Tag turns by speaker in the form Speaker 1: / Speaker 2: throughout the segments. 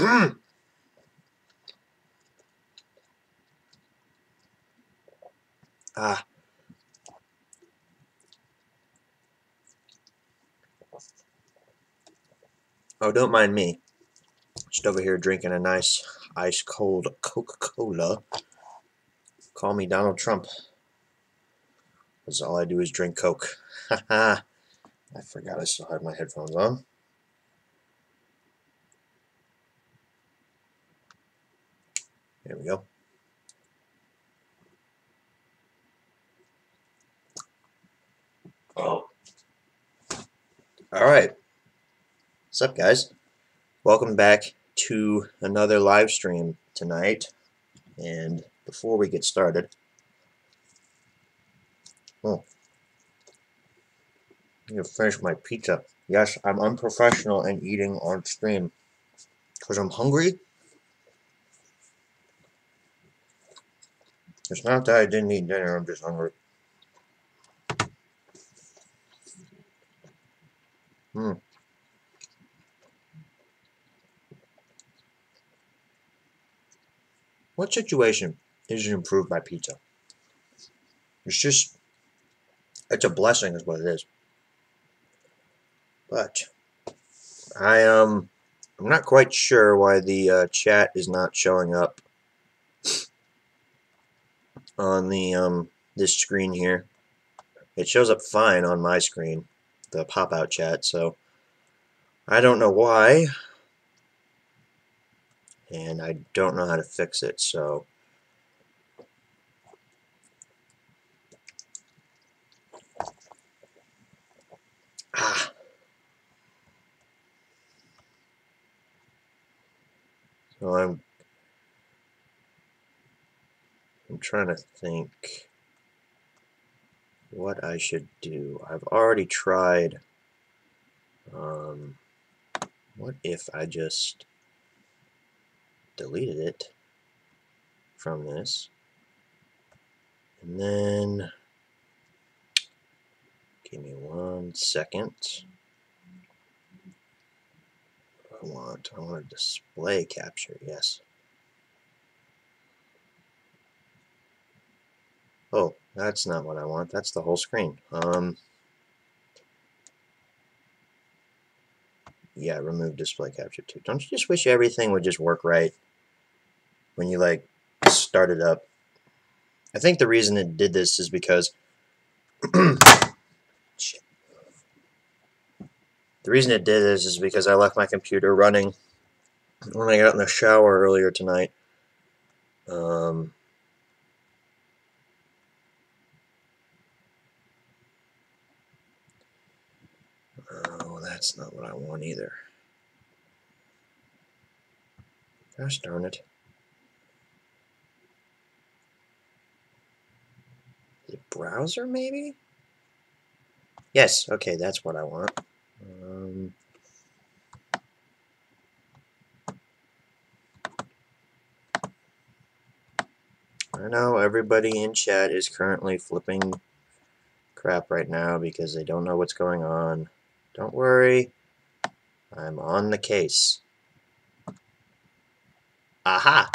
Speaker 1: Ah. Oh, don't mind me. Just over here drinking a nice ice cold Coca-Cola. Call me Donald Trump. Because all I do is drink Coke. Haha. I forgot I still had my headphones on. There we go. Oh. Alright. What's up, guys? Welcome back to another live stream tonight. And before we get started, I'm going to finish my pizza. Yes, I'm unprofessional and eating on stream because I'm hungry. It's not that I didn't eat dinner, I'm just hungry. What situation isn't improved by pizza? It's a blessing is what it is. But I'm not quite sure why the chat is not showing up on the this screen here. It shows up fine on my screen, the pop-out chat, so I don't know why, and I don't know how to fix it, so so I'm trying to think what I should do. I've already tried. What if I just deleted it from this, and then give me 1 second. I want a display capture, yes. Oh, that's not what I want. That's the whole screen. Yeah, remove display capture too. Don't you just wish everything would just work right when you like start it up? I think the reason it did this is because shit. The reason it did this is because I left my computer running when I got in the shower earlier tonight. Oh, that's not what I want either. Gosh darn it. The browser, maybe? Yes, okay, that's what I want. I know everybody in chat is currently flipping crap right now because they don't know what's going on. Don't worry, I'm on the case. Aha!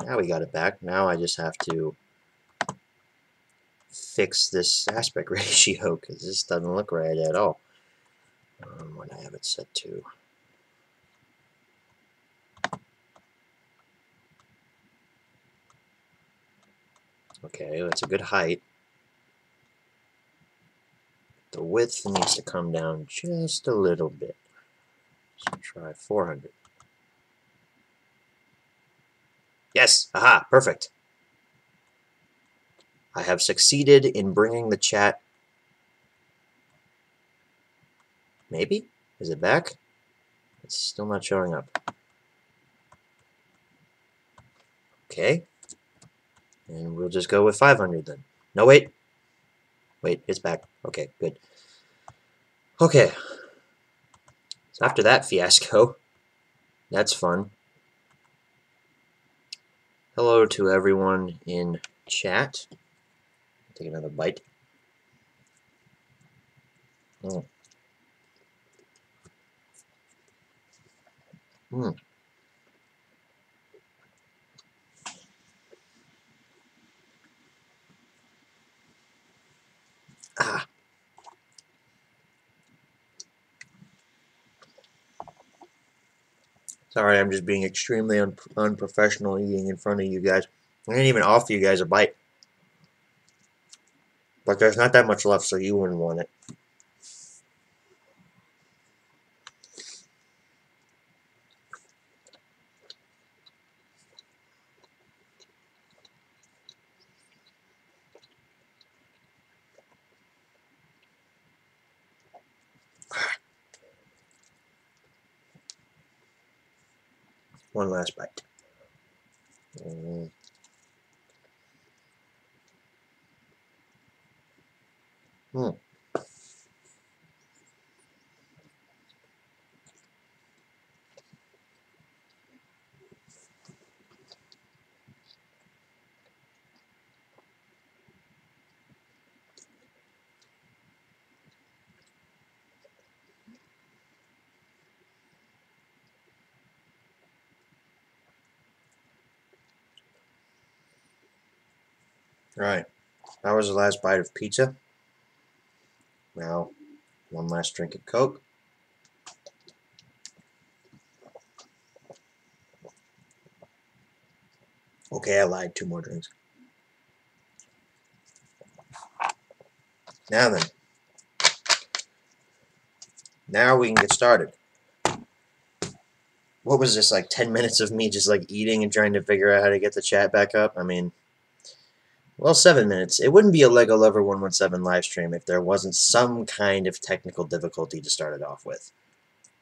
Speaker 1: Now we got it back. Now I just have to fix this aspect ratio because this doesn't look right at all. What I have it set to. Okay, that's a good height. The width needs to come down just a little bit. So try 400. Yes! Aha! Perfect! I have succeeded in bringing the chat. Maybe? Is it back? It's still not showing up. Okay. And we'll just go with 500 then. No, wait. Wait, it's back. Okay, good. Okay. So after that fiasco, that's fun. Hello to everyone in chat. Take another bite. Sorry, I'm just being extremely unprofessional eating in front of you guys. I didn't even offer you guys a bite. But there's not that much left, so you wouldn't want it. One last bite. Mm. Right. That was the last bite of pizza. Now, one last drink of Coke. Okay, I lied. 2 more drinks. Now then. Now we can get started. What was this, like 10 minutes of me just like eating and trying to figure out how to get the chat back up? I mean, well, 7 minutes. It wouldn't be a Lego Lover 117 live stream if there wasn't some kind of technical difficulty to start it off with.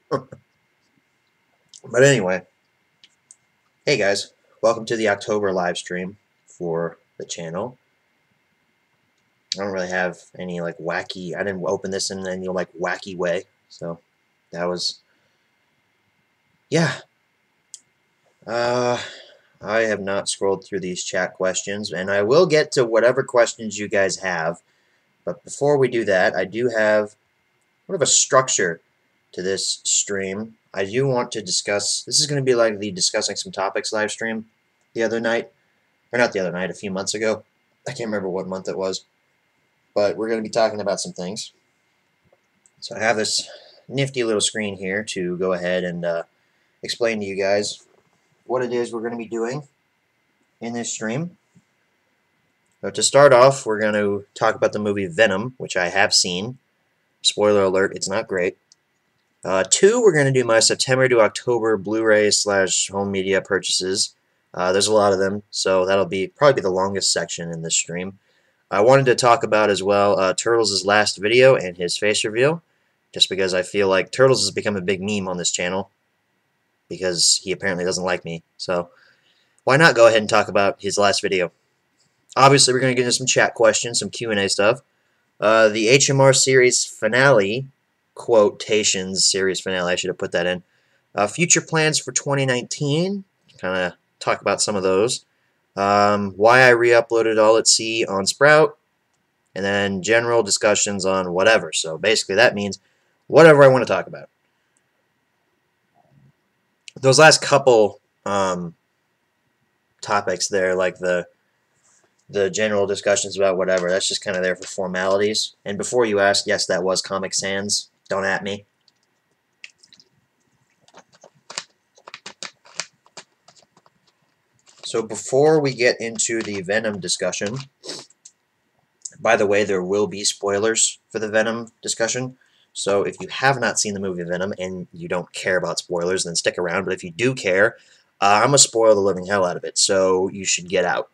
Speaker 1: But anyway, hey guys, welcome to the October live stream for the channel. I don't really have any like wacky, I didn't open this in any like wacky way, so that was, yeah. I have not scrolled through these chat questions, and I will get to whatever questions you guys have, but before we do that, I do have sort of a structure to this stream. I do want to discuss, this is going to be like the discussing some topics live stream the other night, or not the other night, a few months ago. I can't remember what month it was, but we're going to be talking about some things. So I have this nifty little screen here to go ahead and explain to you guys what it is we're going to be doing in this stream. So to start off, we're going to talk about the movie Venom, which I have seen. Spoiler alert, it's not great. 2, we're going to do my September to October Blu-ray / home media purchases. There's a lot of them, so that'll probably be the longest section in this stream. I wanted to talk about as well Turtles' last video and his face reveal, just because I feel like Turtles has become a big meme on this channel, because he apparently doesn't like me. So why not go ahead and talk about his last video? Obviously, we're going to get into some chat questions, some Q&A stuff. The HMR series finale, quotations series finale, I should have put that in. Future plans for 2019, kind of talk about some of those. Why I re-uploaded All at Sea on Sprout, and then general discussions on whatever. So basically that means whatever I want to talk about. Those last couple topics there, like the general discussions about whatever, that's just kind of there for formalities. And before you ask, yes, that was Comic Sans. Don't at me. So before we get into the Venom discussion, by the way, there will be spoilers for the Venom discussion. So if you have not seen the movie Venom and you don't care about spoilers, then stick around. But if you do care, I'm going to spoil the living hell out of it. So you should get out.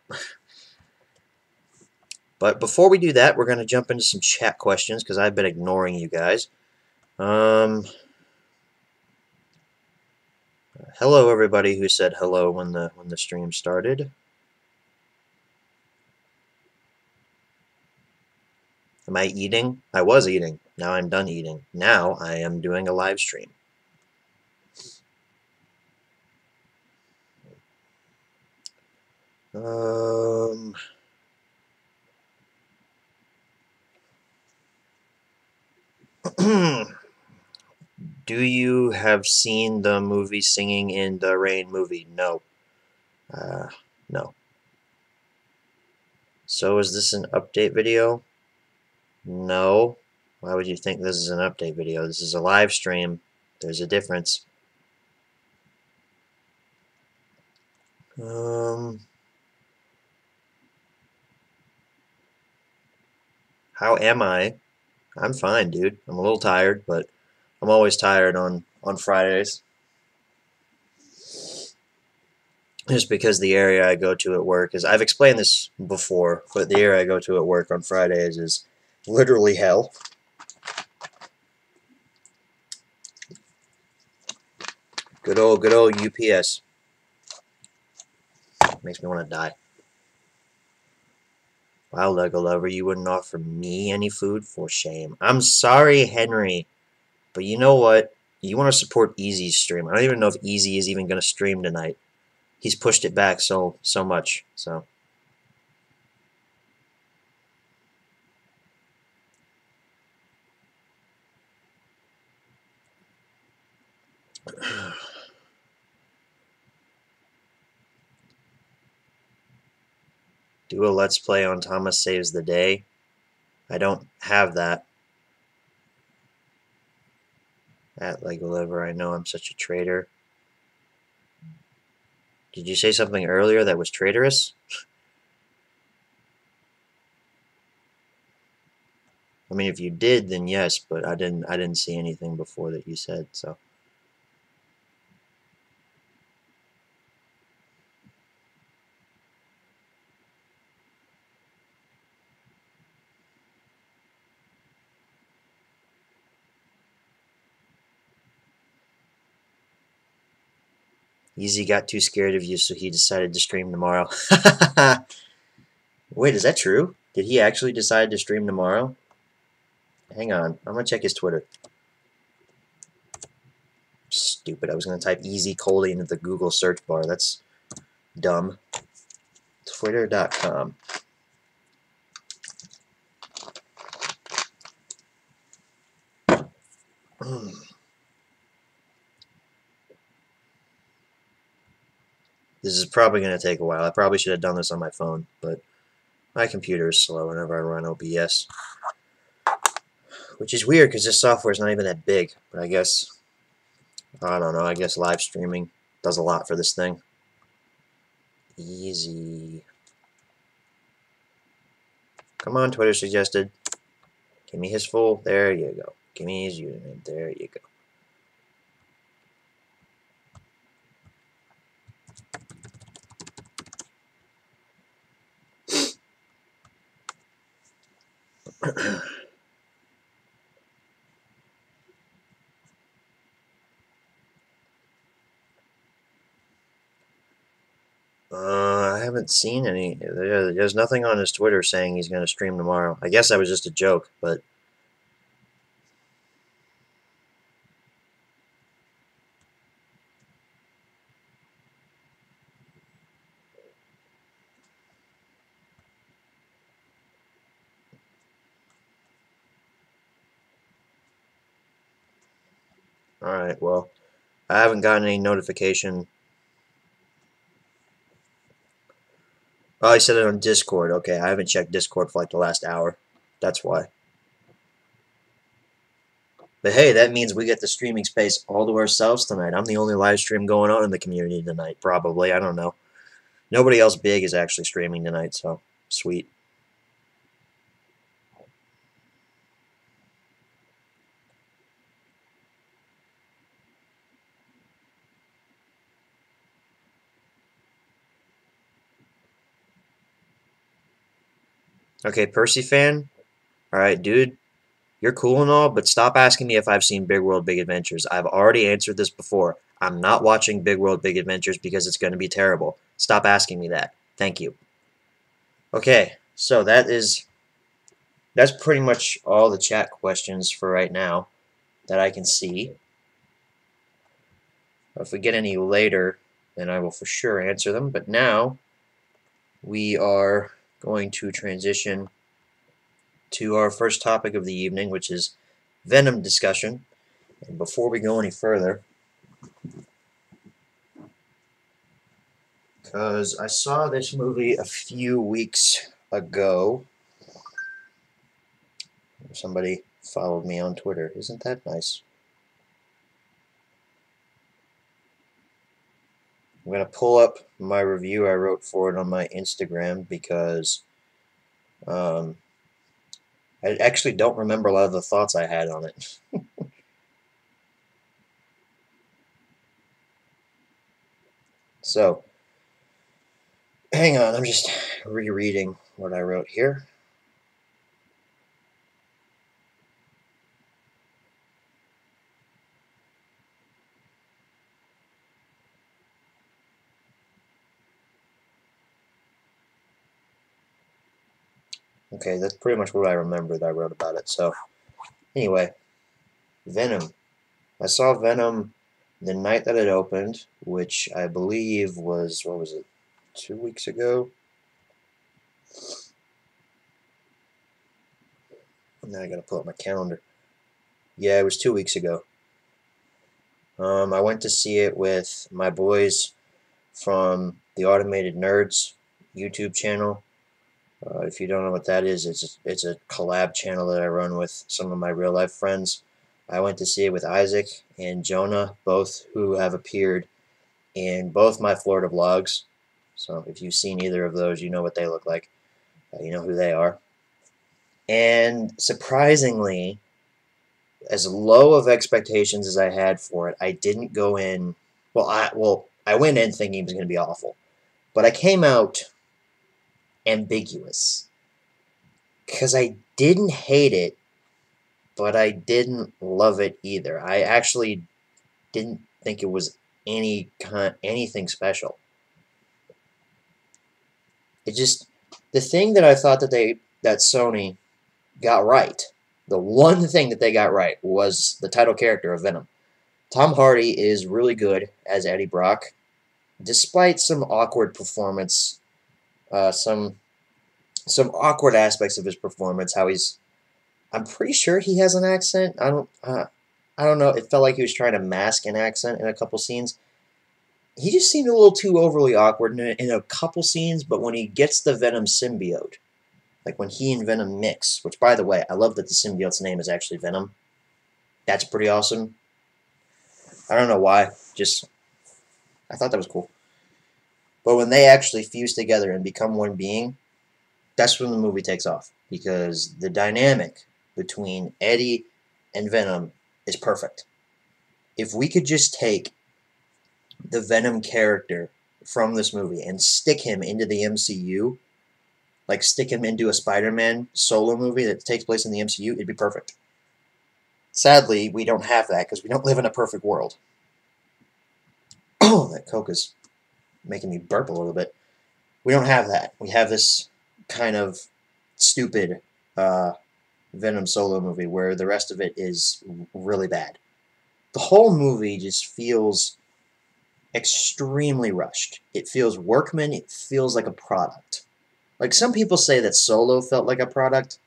Speaker 1: But before we do that, we're going to jump into some chat questions because I've been ignoring you guys. Hello, everybody who said hello when the stream started. Am I eating? I was eating. Now I'm done eating. Now I am doing a live stream. Do you have seen the movie Singing in the Rain movie? No. No. So is this an update video? No. Why would you think this is an update video? This is a live stream. There's a difference. How am I? I'm fine, dude. I'm a little tired, but I'm always tired on Fridays. Just because the area I go to at work is, I've explained this before, but the area I go to at work on Fridays is literally hell. Good old UPS. Makes me want to die. Wow, Lego lover, you wouldn't offer me any food? For shame. I'm sorry, Henry, but you know what? You want to support Easy's stream. I don't even know if Easy is even going to stream tonight. He's pushed it back so much. So do a let's play on Thomas Saves the Day. I don't have that. At Lego Lover, I know I'm such a traitor. Did you say something earlier that was traitorous? I mean, if you did, then yes, but I didn't see anything before that you said, so. Easy got too scared of you, so he decided to stream tomorrow. Wait, is that true? Did he actually decide to stream tomorrow? Hang on, I'm gonna check his Twitter. Stupid, I was gonna type Easy Coley into the Google search bar. That's dumb. Twitter.com. This is probably going to take a while. I probably should have done this on my phone, but my computer is slow whenever I run OBS. Which is weird because this software is not even that big. But I guess, I don't know, I guess live streaming does a lot for this thing. Easy. Come on, Twitter suggested. Give me his full. There you go. Give me his username. There you go. I haven't seen any. There's nothing on his Twitter saying he's going to stream tomorrow. I guess that was just a joke, but. Alright, well, I haven't gotten any notification. Oh, I said it on Discord. Okay, I haven't checked Discord for like the last hour. That's why. But hey, that means we get the streaming space all to ourselves tonight. I'm the only live stream going on in the community tonight, probably. I don't know. Nobody else big is actually streaming tonight, so sweet. Okay, Percy fan. Alright, dude. You're cool and all, but stop asking me if I've seen Big World Big Adventures. I've already answered this before. I'm not watching Big World Big Adventures because it's going to be terrible. Stop asking me that. Thank you. Okay, so that's pretty much all the chat questions for right now that I can see. If we get any later, then I will for sure answer them. But now we are going to transition to our first topic of the evening, which is Venom discussion. And before we go any further, because I saw this movie a few weeks ago. Somebody followed me on Twitter. Isn't that nice? I'm going to pull up my review I wrote for it on my Instagram because um, I actually don't remember a lot of the thoughts I had on it. So, hang on, I'm just rereading what I wrote here. Okay, that's pretty much what I remember that I wrote about it. So, anyway, Venom. I saw Venom the night that it opened, which I believe was, what was it, 2 weeks ago? Now I gotta pull up my calendar. Yeah, it was 2 weeks ago. I went to see it with my boys from the Automated Nerds YouTube channel. If you don't know what that is, it's a collab channel that I run with some of my real life friends. I went to see it with Isaac and Jonah, both who have appeared in both my Florida vlogs. So if you've seen either of those, you know what they look like. You know who they are. And surprisingly, as low of expectations as I had for it, I didn't go in. I went in thinking it was going to be awful, but I came out ambiguous because I didn't hate it, but I didn't love it either. I actually didn't think it was anything special. It just the thing that I thought that Sony got right. The one thing that they got right was the title character of Venom. Tom Hardy is really good as Eddie Brock, despite some awkward performance, some awkward aspects of his performance. I'm pretty sure he has an accent. I don't know. It felt like he was trying to mask an accent in a couple scenes. He just seemed a little too overly awkward in a couple scenes, but when he gets the Venom symbiote, like when he and Venom mix, which, by the way, I love that the symbiote's name is actually Venom. That's pretty awesome. I don't know why. Just, I thought that was cool. But when they actually fuse together and become one being, that's when the movie takes off. Because the dynamic between Eddie and Venom is perfect. If we could just take the Venom character from this movie and stick him into the MCU, like stick him into a Spider-Man solo movie that takes place in the MCU, it'd be perfect. Sadly, we don't have that because we don't live in a perfect world. Oh, that Coke is making me burp a little bit. We don't have that. We have this kind of stupid Venom solo movie where the rest of it is really bad. The whole movie just feels extremely rushed. It feels workman. It feels like a product. Like some people say that Solo felt like a product.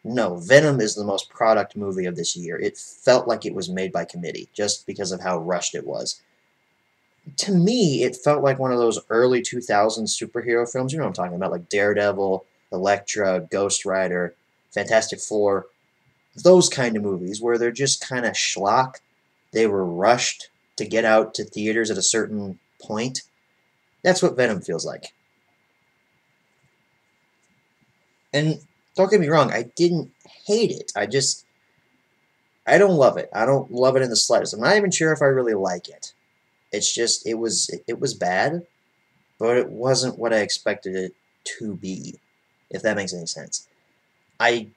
Speaker 1: No, Venom is the most product movie of this year. It felt like it was made by committee just because of how rushed it was. To me, it felt like one of those early 2000s superhero films. You know what I'm talking about, like Daredevil, Elektra, Ghost Rider, Fantastic Four. Those kind of movies where they're just kind of schlock. They were rushed to get out to theaters at a certain point. That's what Venom feels like. And don't get me wrong, I didn't hate it. I don't love it. I don't love it in the slightest. I'm not even sure if I really like it. It's just it was bad, but it wasn't what I expected it to be, if that makes any sense. I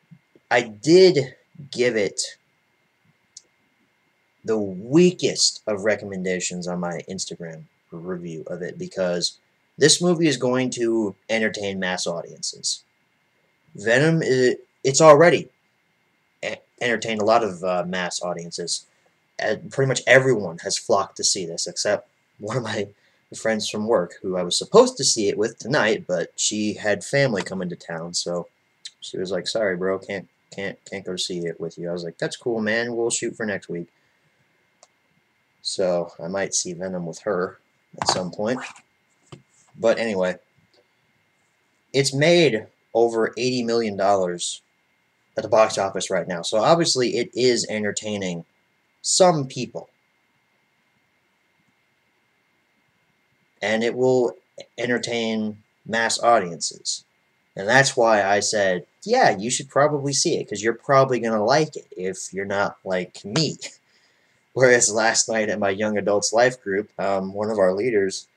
Speaker 1: I did give it the weakest of recommendations on my Instagram review of it because this movie is going to entertain mass audiences. Venom it's already entertained a lot of mass audiences. Pretty much everyone has flocked to see this except one of my friends from work who I was supposed to see it with tonight, but she had family come into town, so she was like, "Sorry, bro, can't go see it with you." I was like, "That's cool, man. We'll shoot for next week." So I might see Venom with her at some point. But anyway, it's made over $80 million at the box office right now. So obviously it is entertaining some people. and it will entertain mass audiences. And that's why I said, yeah, you should probably see it, because you're probably going to like it if you're not like me. Whereas last night at my young adults life group, one of our leaders,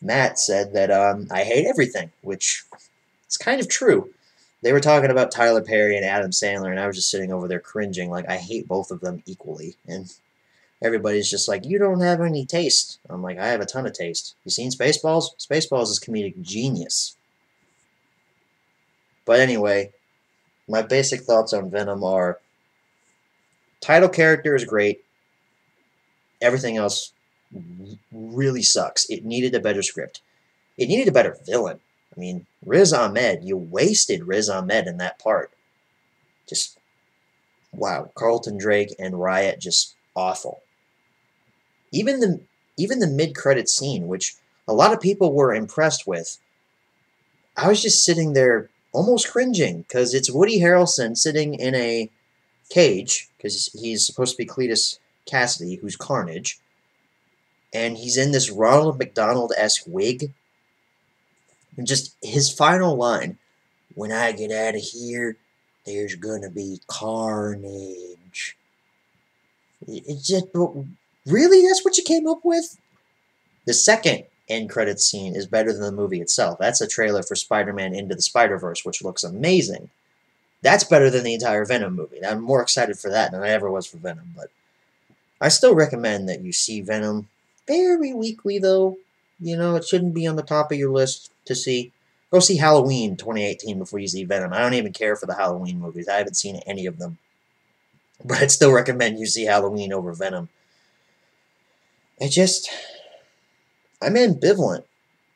Speaker 1: Matt, said that I hate everything, which is kind of true. They were talking about Tyler Perry and Adam Sandler, and I was just sitting over there cringing, like I hate both of them equally. And everybody's just like, you don't have any taste. I'm like, I have a ton of taste. You seen Spaceballs? Spaceballs is comedic genius. But anyway, my basic thoughts on Venom are title character is great. Everything else really sucks. It needed a better script. It needed a better villain. I mean, Riz Ahmed, you wasted Riz Ahmed in that part. Just, wow. Carlton Drake and Riot, just awful. Even the mid-credit scene, which a lot of people were impressed with, I was just sitting there almost cringing, because it's Woody Harrelson sitting in a cage, because he's supposed to be Cletus Cassidy, who's Carnage, and he's in this Ronald McDonald-esque wig, and just his final line, when I get out of here, there's gonna be carnage. It just, really? That's what you came up with? The second end credits scene is better than the movie itself. That's a trailer for Spider-Man Into the Spider-Verse, which looks amazing. That's better than the entire Venom movie. I'm more excited for that than I ever was for Venom, but I still recommend that you see Venom very weekly, though. You know, it shouldn't be on the top of your list to see. Go see Halloween 2018 before you see Venom. I don't even care for the Halloween movies. I haven't seen any of them. But I'd still recommend you see Halloween over Venom. I'm ambivalent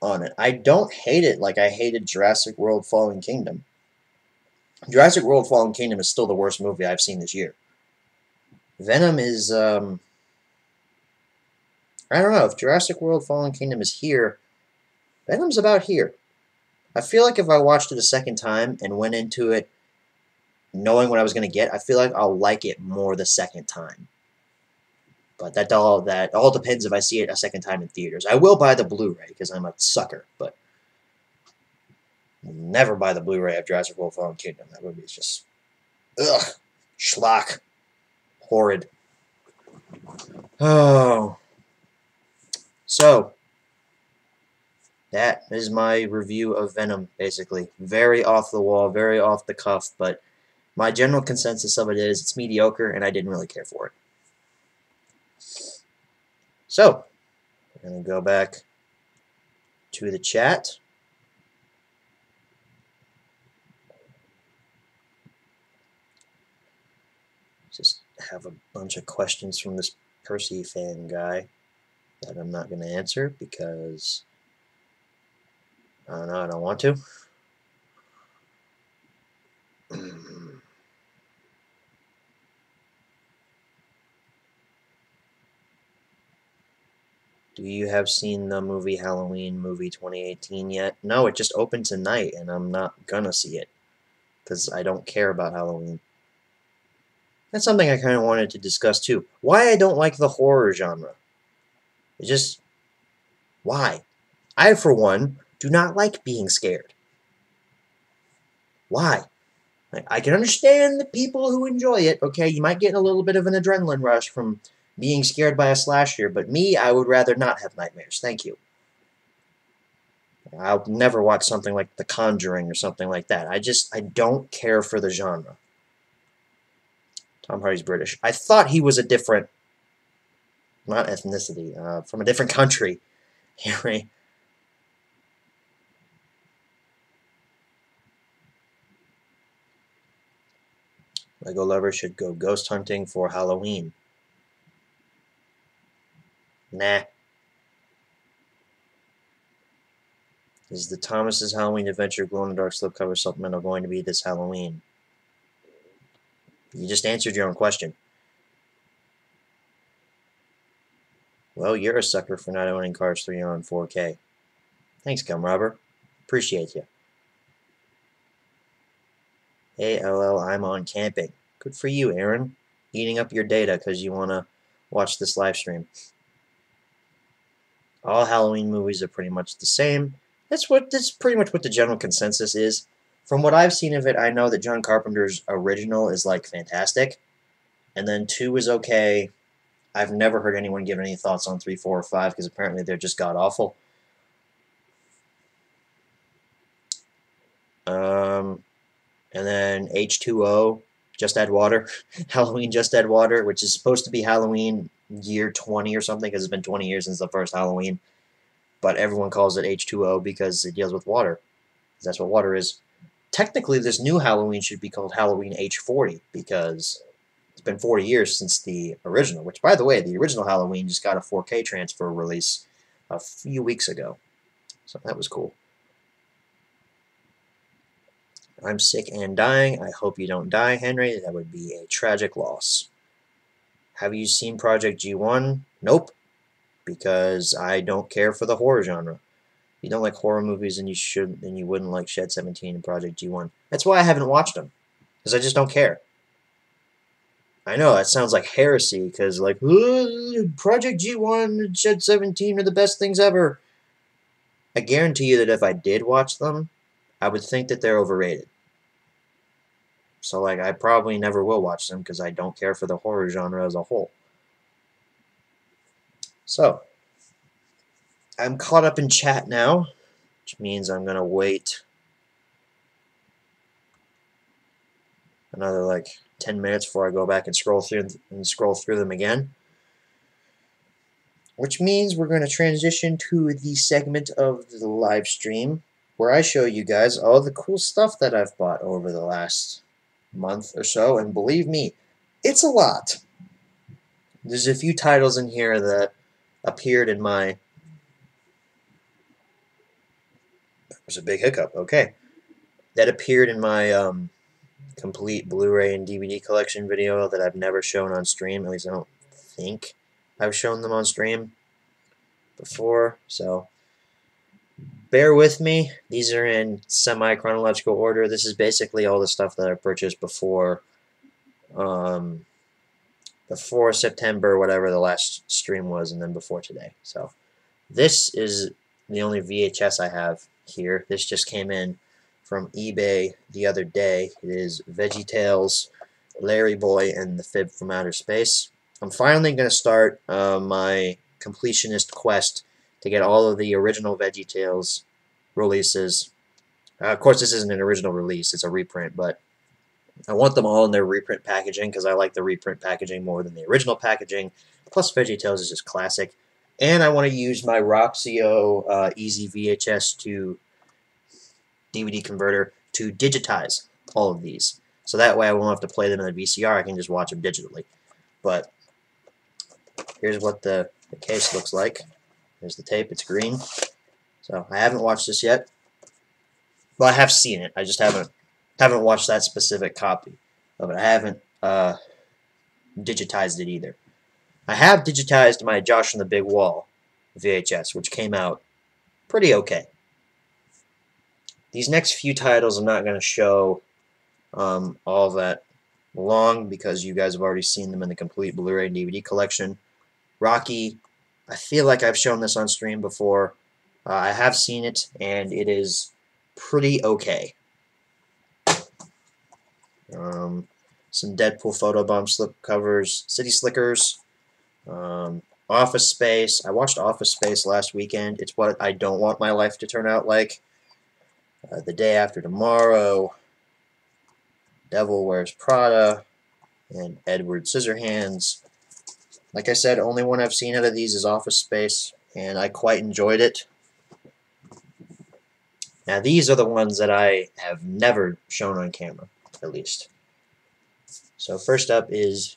Speaker 1: on it. I don't hate it like I hated Jurassic World Fallen Kingdom. Jurassic World Fallen Kingdom is still the worst movie I've seen this year. Venom is, I don't know, if Jurassic World Fallen Kingdom is here, Venom's about here. I feel like if I watched it a second time and went into it knowing what I was going to get, I feel like I'll like it more the second time. But that all depends if I see it a second time in theaters. I will buy the Blu-ray because I'm a sucker, but never buy the Blu-ray of Jurassic World Fallen Kingdom. That movie is just, ugh, schlock, horrid. Oh, so that is my review of Venom. Basically, very off the wall, very off the cuff, but my general consensus of it is it's mediocre, and I didn't really care for it. So, we're going to go back to the chat. Just have a bunch of questions from this Percy fan guy that I'm not going to answer because I don't know, I don't want to. Do you have seen the movie Halloween movie 2018 yet? No, it just opened tonight, and I'm not gonna see it because I don't care about Halloween. That's something I kind of wanted to discuss too. Why I don't like the horror genre. It's just, why? I, for one, do not like being scared. Why? I can understand the people who enjoy it. Okay, you might get a little bit of an adrenaline rush from being scared by a slasher, but me, I would rather not have nightmares. Thank you. I'll never watch something like The Conjuring or something like that. I don't care for the genre. Tom Hardy's British. I thought he was a different, not ethnicity, from a different country. Henry. Lego lovers should go ghost hunting for Halloween. Nah. Is the Thomas's Halloween Adventure glow-in-the-dark slipcover supplemental going to be this Halloween? You just answered your own question. Well, you're a sucker for not owning Cars 3 on 4K. Thanks, Gum Robber. Appreciate you. Hey, LL, I'm on camping. Good for you, Aaron. Eating up your data because you want to watch this live stream. All Halloween movies are pretty much the same. That's pretty much what the general consensus is. From what I've seen of it, I know that John Carpenter's original is like fantastic, and then 2 is okay. I've never heard anyone give any thoughts on 3, 4, or 5 because apparently they're just god awful. And then H2O, Just Add Water, Halloween Just Add Water, which is supposed to be Halloween year 20 or something because it's been 20 years since the first Halloween. But everyone calls it H2O because it deals with water. That's what water is. Technically, this new Halloween should be called Halloween H40 because it's been 40 years since the original, which, by the way, the original Halloween just got a 4K transfer release a few weeks ago. So that was cool. I'm sick and dying. I hope you don't die, Henry. That would be a tragic loss. Have you seen Project G1? Nope, because I don't care for the horror genre. You don't like horror movies, and you wouldn't like Shed 17 and Project G1. That's why I haven't watched them, because I just don't care. I know that sounds like heresy, because like Project G1 and Shed 17 are the best things ever. I guarantee you that if I did watch them, I would think that they're overrated. So like I probably never will watch them because I don't care for the horror genre as a whole. So I'm caught up in chat now, which means I'm gonna wait another like 10 minutes before I go back and scroll through them again. Which means we're going to transition to the segment of the live stream where I show you guys all the cool stuff that I've bought over the last month or so, and believe me, it's a lot. There's a few titles in here that appeared in my... That was a big hiccup, okay. That appeared in my complete Blu-ray and DVD collection video that I've never shown on stream, at least I don't think I've shown them on stream before, so bear with me. These are in semi-chronological order. This is basically all the stuff that I purchased before September, whatever the last stream was, and then before today. So this is the only VHS I have here. This just came in from eBay the other day. It is VeggieTales, Larry Boy, and The Fib from Outer Space. I'm finally going to start my completionist quest to get all of the original VeggieTales releases. Of course, this isn't an original release, it's a reprint, but I want them all in their reprint packaging because I like the reprint packaging more than the original packaging. Plus, VeggieTales is just classic. And I want to use my Roxio Easy VHS to DVD converter to digitize all of these. So that way I won't have to play them in the VCR, I can just watch them digitally. But here's what the case looks like. There's the tape, it's green. So I haven't watched this yet. Well, I have seen it, I just haven't watched that specific copy of it. I haven't digitized it either. I have digitized my Josh and the Big Wall VHS, which came out pretty okay. These next few titles I'm not going to show all that long because you guys have already seen them in the complete Blu-ray and DVD collection. Rocky, I feel like I've shown this on stream before. I have seen it, and it is pretty okay. Some Deadpool photobomb slip covers, City Slickers, Office Space. I watched Office Space last weekend. It's what I don't want my life to turn out like. The Day After Tomorrow, Devil Wears Prada, and Edward Scissorhands. Like I said, only one I've seen out of these is Office Space, and I quite enjoyed it. Now these are the ones that I have never shown on camera, at least. So first up is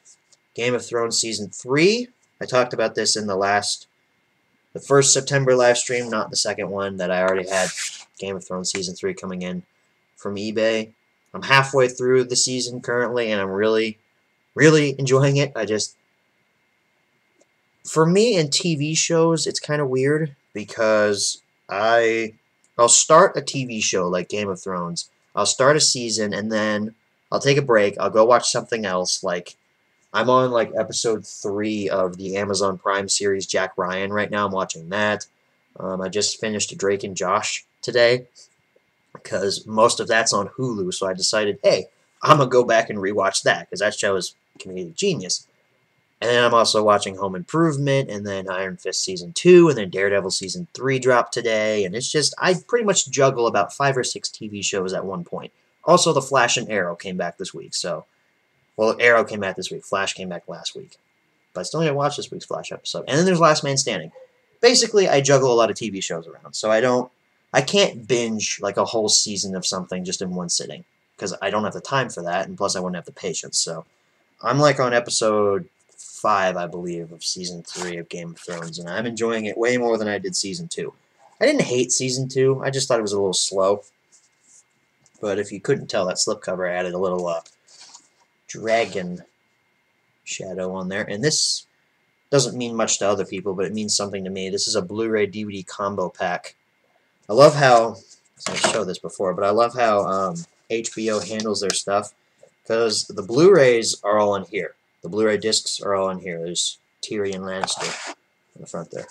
Speaker 1: Game of Thrones Season 3. I talked about this in the first September live stream, not the second one that I already had. Game of Thrones Season 3 coming in from eBay. I'm halfway through the season currently, and I'm really, really enjoying it. For me in TV shows, it's kind of weird because I'll start a TV show like Game of Thrones. I'll start a season, and then I'll take a break. I'll go watch something else. Like, I'm on like episode 3 of the Amazon Prime series Jack Ryan right now. I'm watching that. I just finished Drake and Josh today because most of that's on Hulu, so I decided, hey, I'm going to go back and rewatch that because that show is comedic genius. And then I'm also watching Home Improvement, and then Iron Fist Season 2, and then Daredevil Season 3 dropped today, and it's just, I pretty much juggle about 5 or 6 TV shows at one point. Also, The Flash and Arrow came back this week, so, well, Arrow came back this week, Flash came back last week. But I still need to watch this week's Flash episode. And then there's Last Man Standing. Basically, I juggle a lot of TV shows around, so I can't binge like a whole season of something just in one sitting, because I don't have the time for that, and plus I wouldn't have the patience, so I'm like on episode 5, I believe, of Season 3 of Game of Thrones, and I'm enjoying it way more than I did Season 2. I didn't hate Season 2, I just thought it was a little slow. But if you couldn't tell, that slipcover added a little dragon shadow on there. And this doesn't mean much to other people, but it means something to me. This is a Blu-ray DVD combo pack. I love how, I showed this before, but I love how HBO handles their stuff, because the Blu-rays are all in here. The Blu-ray discs are all in here. There's Tyrion Lannister in the front there.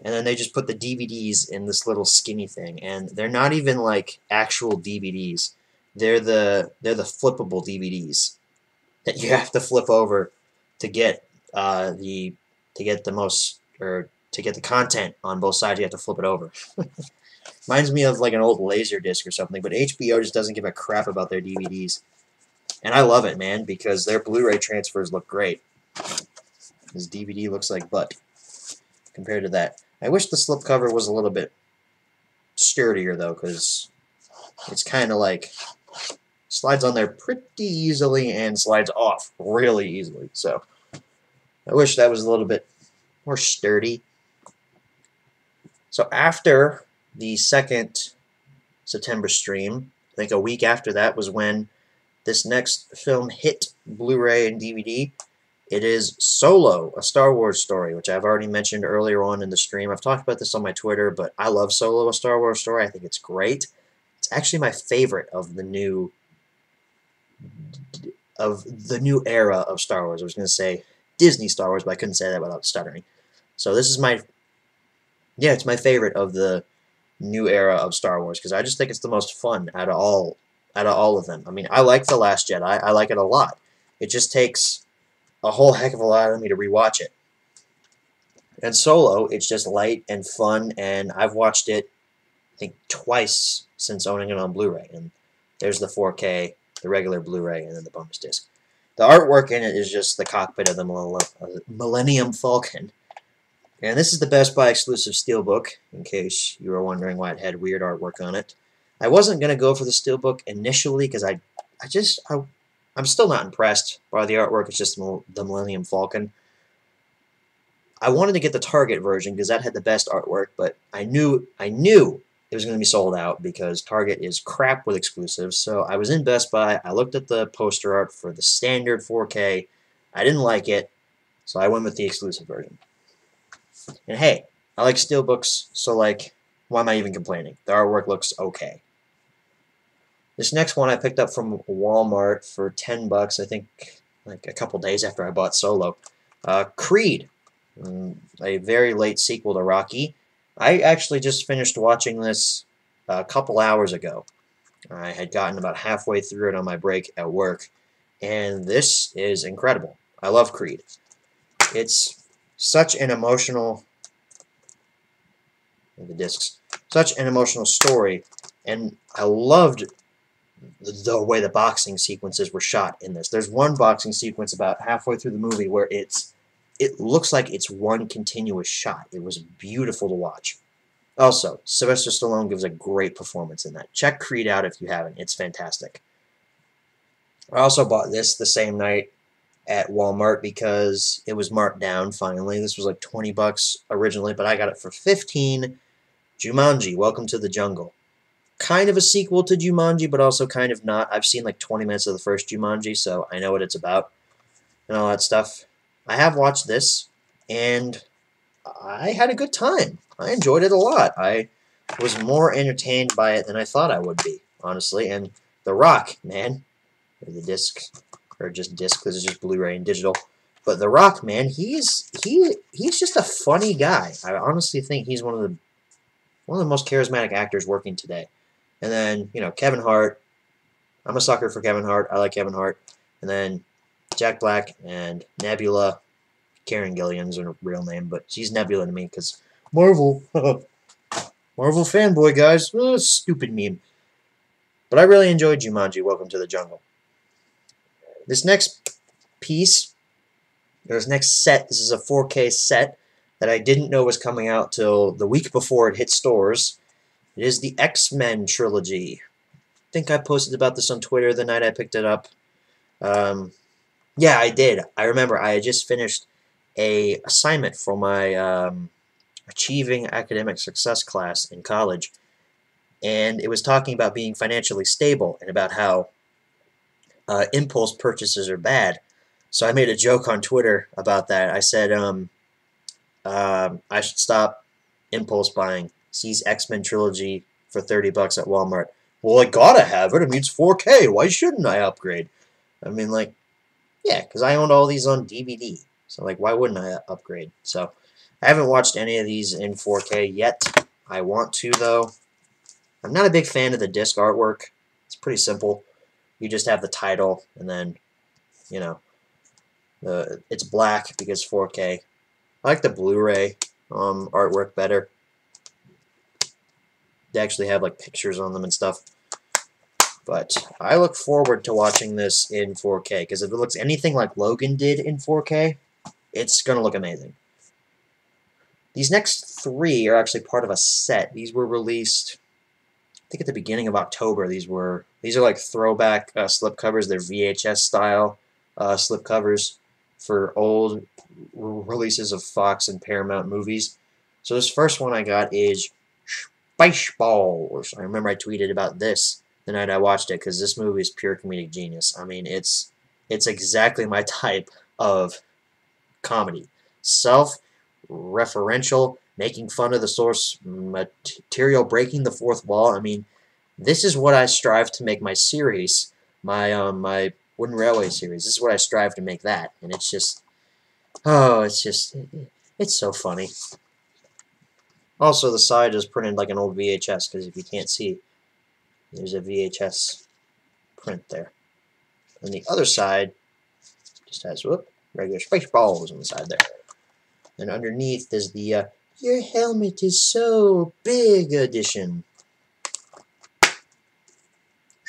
Speaker 1: And then they just put the DVDs in this little skinny thing. And they're not even like actual DVDs. They're the flippable DVDs that you have to flip over to get the content on both sides. You have to flip it over. Reminds me of like an old Laserdisc or something. But HBO just doesn't give a crap about their DVDs. And I love it, man, because their Blu-ray transfers look great. This DVD looks like butt compared to that. I wish the slipcover was a little bit sturdier, though, because it's kind of like slides on there pretty easily and slides off really easily. So I wish that was a little bit more sturdy. So after the second September stream, I think a week after that was when this next film hit Blu-ray and DVD. It is Solo, a Star Wars story, which I've already mentioned earlier on in the stream. I've talked about this on my Twitter, but I love Solo, a Star Wars story. I think it's great. It's actually my favorite of the new era of Star Wars. I was going to say Disney Star Wars, but I couldn't say that without stuttering. So this is it's my favorite of the new era of Star Wars, because I just think it's the most fun out of all of them. I mean, I like The Last Jedi. I like it a lot. It just takes a whole heck of a lot of me to rewatch it. And Solo, it's just light and fun, and I've watched it, I think, twice since owning it on Blu-ray. And there's the 4K, the regular Blu-ray, and then the bonus disc. The artwork in it is just the cockpit of the Millennium Falcon. And this is the Best Buy exclusive Steelbook, in case you were wondering why it had weird artwork on it. I wasn't going to go for the Steelbook initially, because I'm still not impressed by the artwork. It's just the Millennium Falcon. I wanted to get the Target version because that had the best artwork, but I knew it was going to be sold out because Target is crap with exclusives. So I was in Best Buy. I looked at the poster art for the standard 4K. I didn't like it, so I went with the exclusive version. And hey, I like Steelbooks, so like, why am I even complaining? The artwork looks okay. This next one I picked up from Walmart for 10 bucks, I think like a couple days after I bought Solo. Creed, a very late sequel to Rocky. I actually just finished watching this a couple hours ago. I had gotten about halfway through it on my break at work, and this is incredible. I love Creed. It's such an emotional, such an emotional story, and I loved the way the boxing sequences were shot in this. There's one boxing sequence about halfway through the movie where it looks like it's one continuous shot. It was beautiful to watch. Also, Sylvester Stallone gives a great performance in that. Check Creed out if you haven't. It's fantastic. I also bought this the same night at Walmart because it was marked down finally. This was like 20 bucks originally, but I got it for 15. Jumanji, Welcome to the Jungle. Kind of a sequel to Jumanji, but also kind of not. I've seen like 20 minutes of the first Jumanji, so I know what it's about and all that stuff. I have watched this, and I had a good time. I enjoyed it a lot. I was more entertained by it than I thought I would be, honestly. And The Rock, man, or the disc, or just disc because it's just Blu-ray and digital. But The Rock, man, he's just a funny guy. I honestly think he's one of the one of the most charismatic actors working today. And then, you know, Kevin Hart. I'm a sucker for Kevin Hart. I like Kevin Hart. And then Jack Black and Nebula. Karen Gillian's her real name, but she's Nebula to me because Marvel. Marvel fanboy, guys. Oh, stupid meme. But I really enjoyed Jumanji, Welcome to the Jungle. This next piece, or this next set, this is a 4K set that I didn't know was coming out till the week before it hit stores. It is the X-Men trilogy. I think I posted about this on Twitter the night I picked it up. Yeah, I did. I remember I had just finished a assignment for my Achieving Academic Success class in college, and it was talking about being financially stable and about how impulse purchases are bad. So I made a joke on Twitter about that. I said I should stop impulse buying. Sees X-Men trilogy for $30 at Walmart. Well, I gotta have it. I mean, it's 4K. Why shouldn't I upgrade? I mean, like, yeah, because I owned all these on DVD. So, like, why wouldn't I upgrade? So, I haven't watched any of these in 4K yet. I want to, though. I'm not a big fan of the disc artwork. It's pretty simple. You just have the title, and then, you know, it's black because 4K. I like the Blu-ray artwork better. They actually have, like, pictures on them and stuff. But I look forward to watching this in 4K, because if it looks anything like Logan did in 4K, it's going to look amazing. These next three are actually part of a set. These were released, I think, at the beginning of October. These are like throwback slipcovers. They're VHS style slipcovers for old releases of Fox and Paramount movies. So this first one I got is Spaceballs. I remember I tweeted about this the night I watched it, because this movie is pure comedic genius. I mean, it's exactly my type of comedy. Self-referential, making fun of the source material, breaking the fourth wall. I mean, this is what I strive to make my series, my Wooden Railway series. This is what I strive to make that, and it's just, oh, it's so funny. Also, the side is printed like an old VHS, because if you can't see, there's a VHS print there. And the other side just has, regular Spaceballs on the side there. And underneath is the Your Helmet is So Big edition.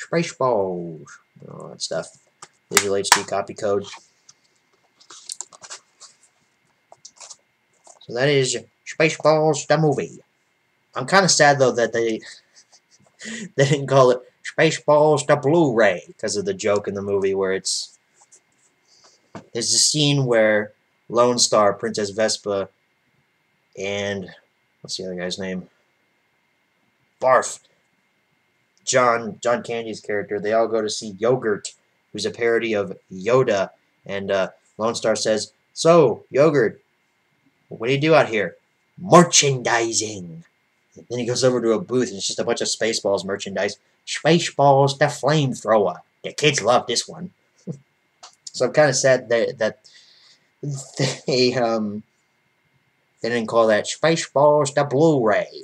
Speaker 1: Spaceballs. All that stuff. Digital HD copy code. So that is Spaceballs, the movie. I'm kind of sad, though, that they didn't call it Spaceballs, the Blu-ray, because of the joke in the movie where there's a scene where Lone Star, Princess Vespa, and what's the other guy's name? Barf. John Candy's character. They all go to see Yogurt, who's a parody of Yoda, and Lone Star says, "So, Yogurt, what do you do out here?" "Merchandising." Then he goes over to a booth, and it's just a bunch of Spaceballs merchandise. Spaceballs, the flamethrower. The kids love this one. So I'm kind of sad that they didn't call that Spaceballs, the Blu-ray.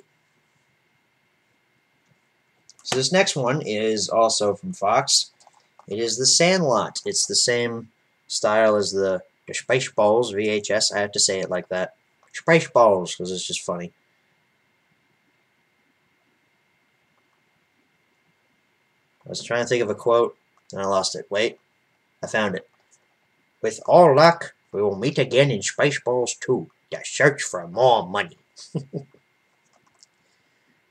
Speaker 1: So this next one is also from Fox. It is The Sandlot. It's the same style as the Spaceballs VHS. I have to say it like that. Spaceballs, because it's just funny. I was trying to think of a quote, and I lost it. Wait, I found it. "With all luck, we will meet again in Spaceballs 2, the search for more money."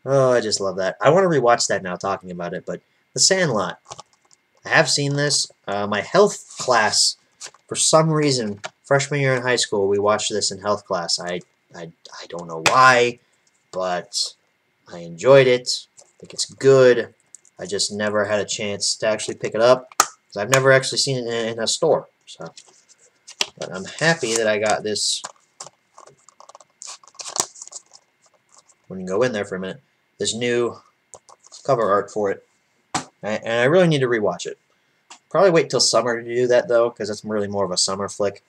Speaker 1: Oh, I just love that. I want to rewatch that now talking about it, but The Sandlot. I have seen this. My health class, for some reason, freshman year in high school, we watched this in health class. I don't know why, but I enjoyed it. I think it's good. I just never had a chance to actually pick it up, because I've never actually seen it in a store. So, but I'm happy that I got this. When you go in there for a minute, this new cover art for it, and I really need to rewatch it. Probably wait till summer to do that, though, because it's really more of a summer flick.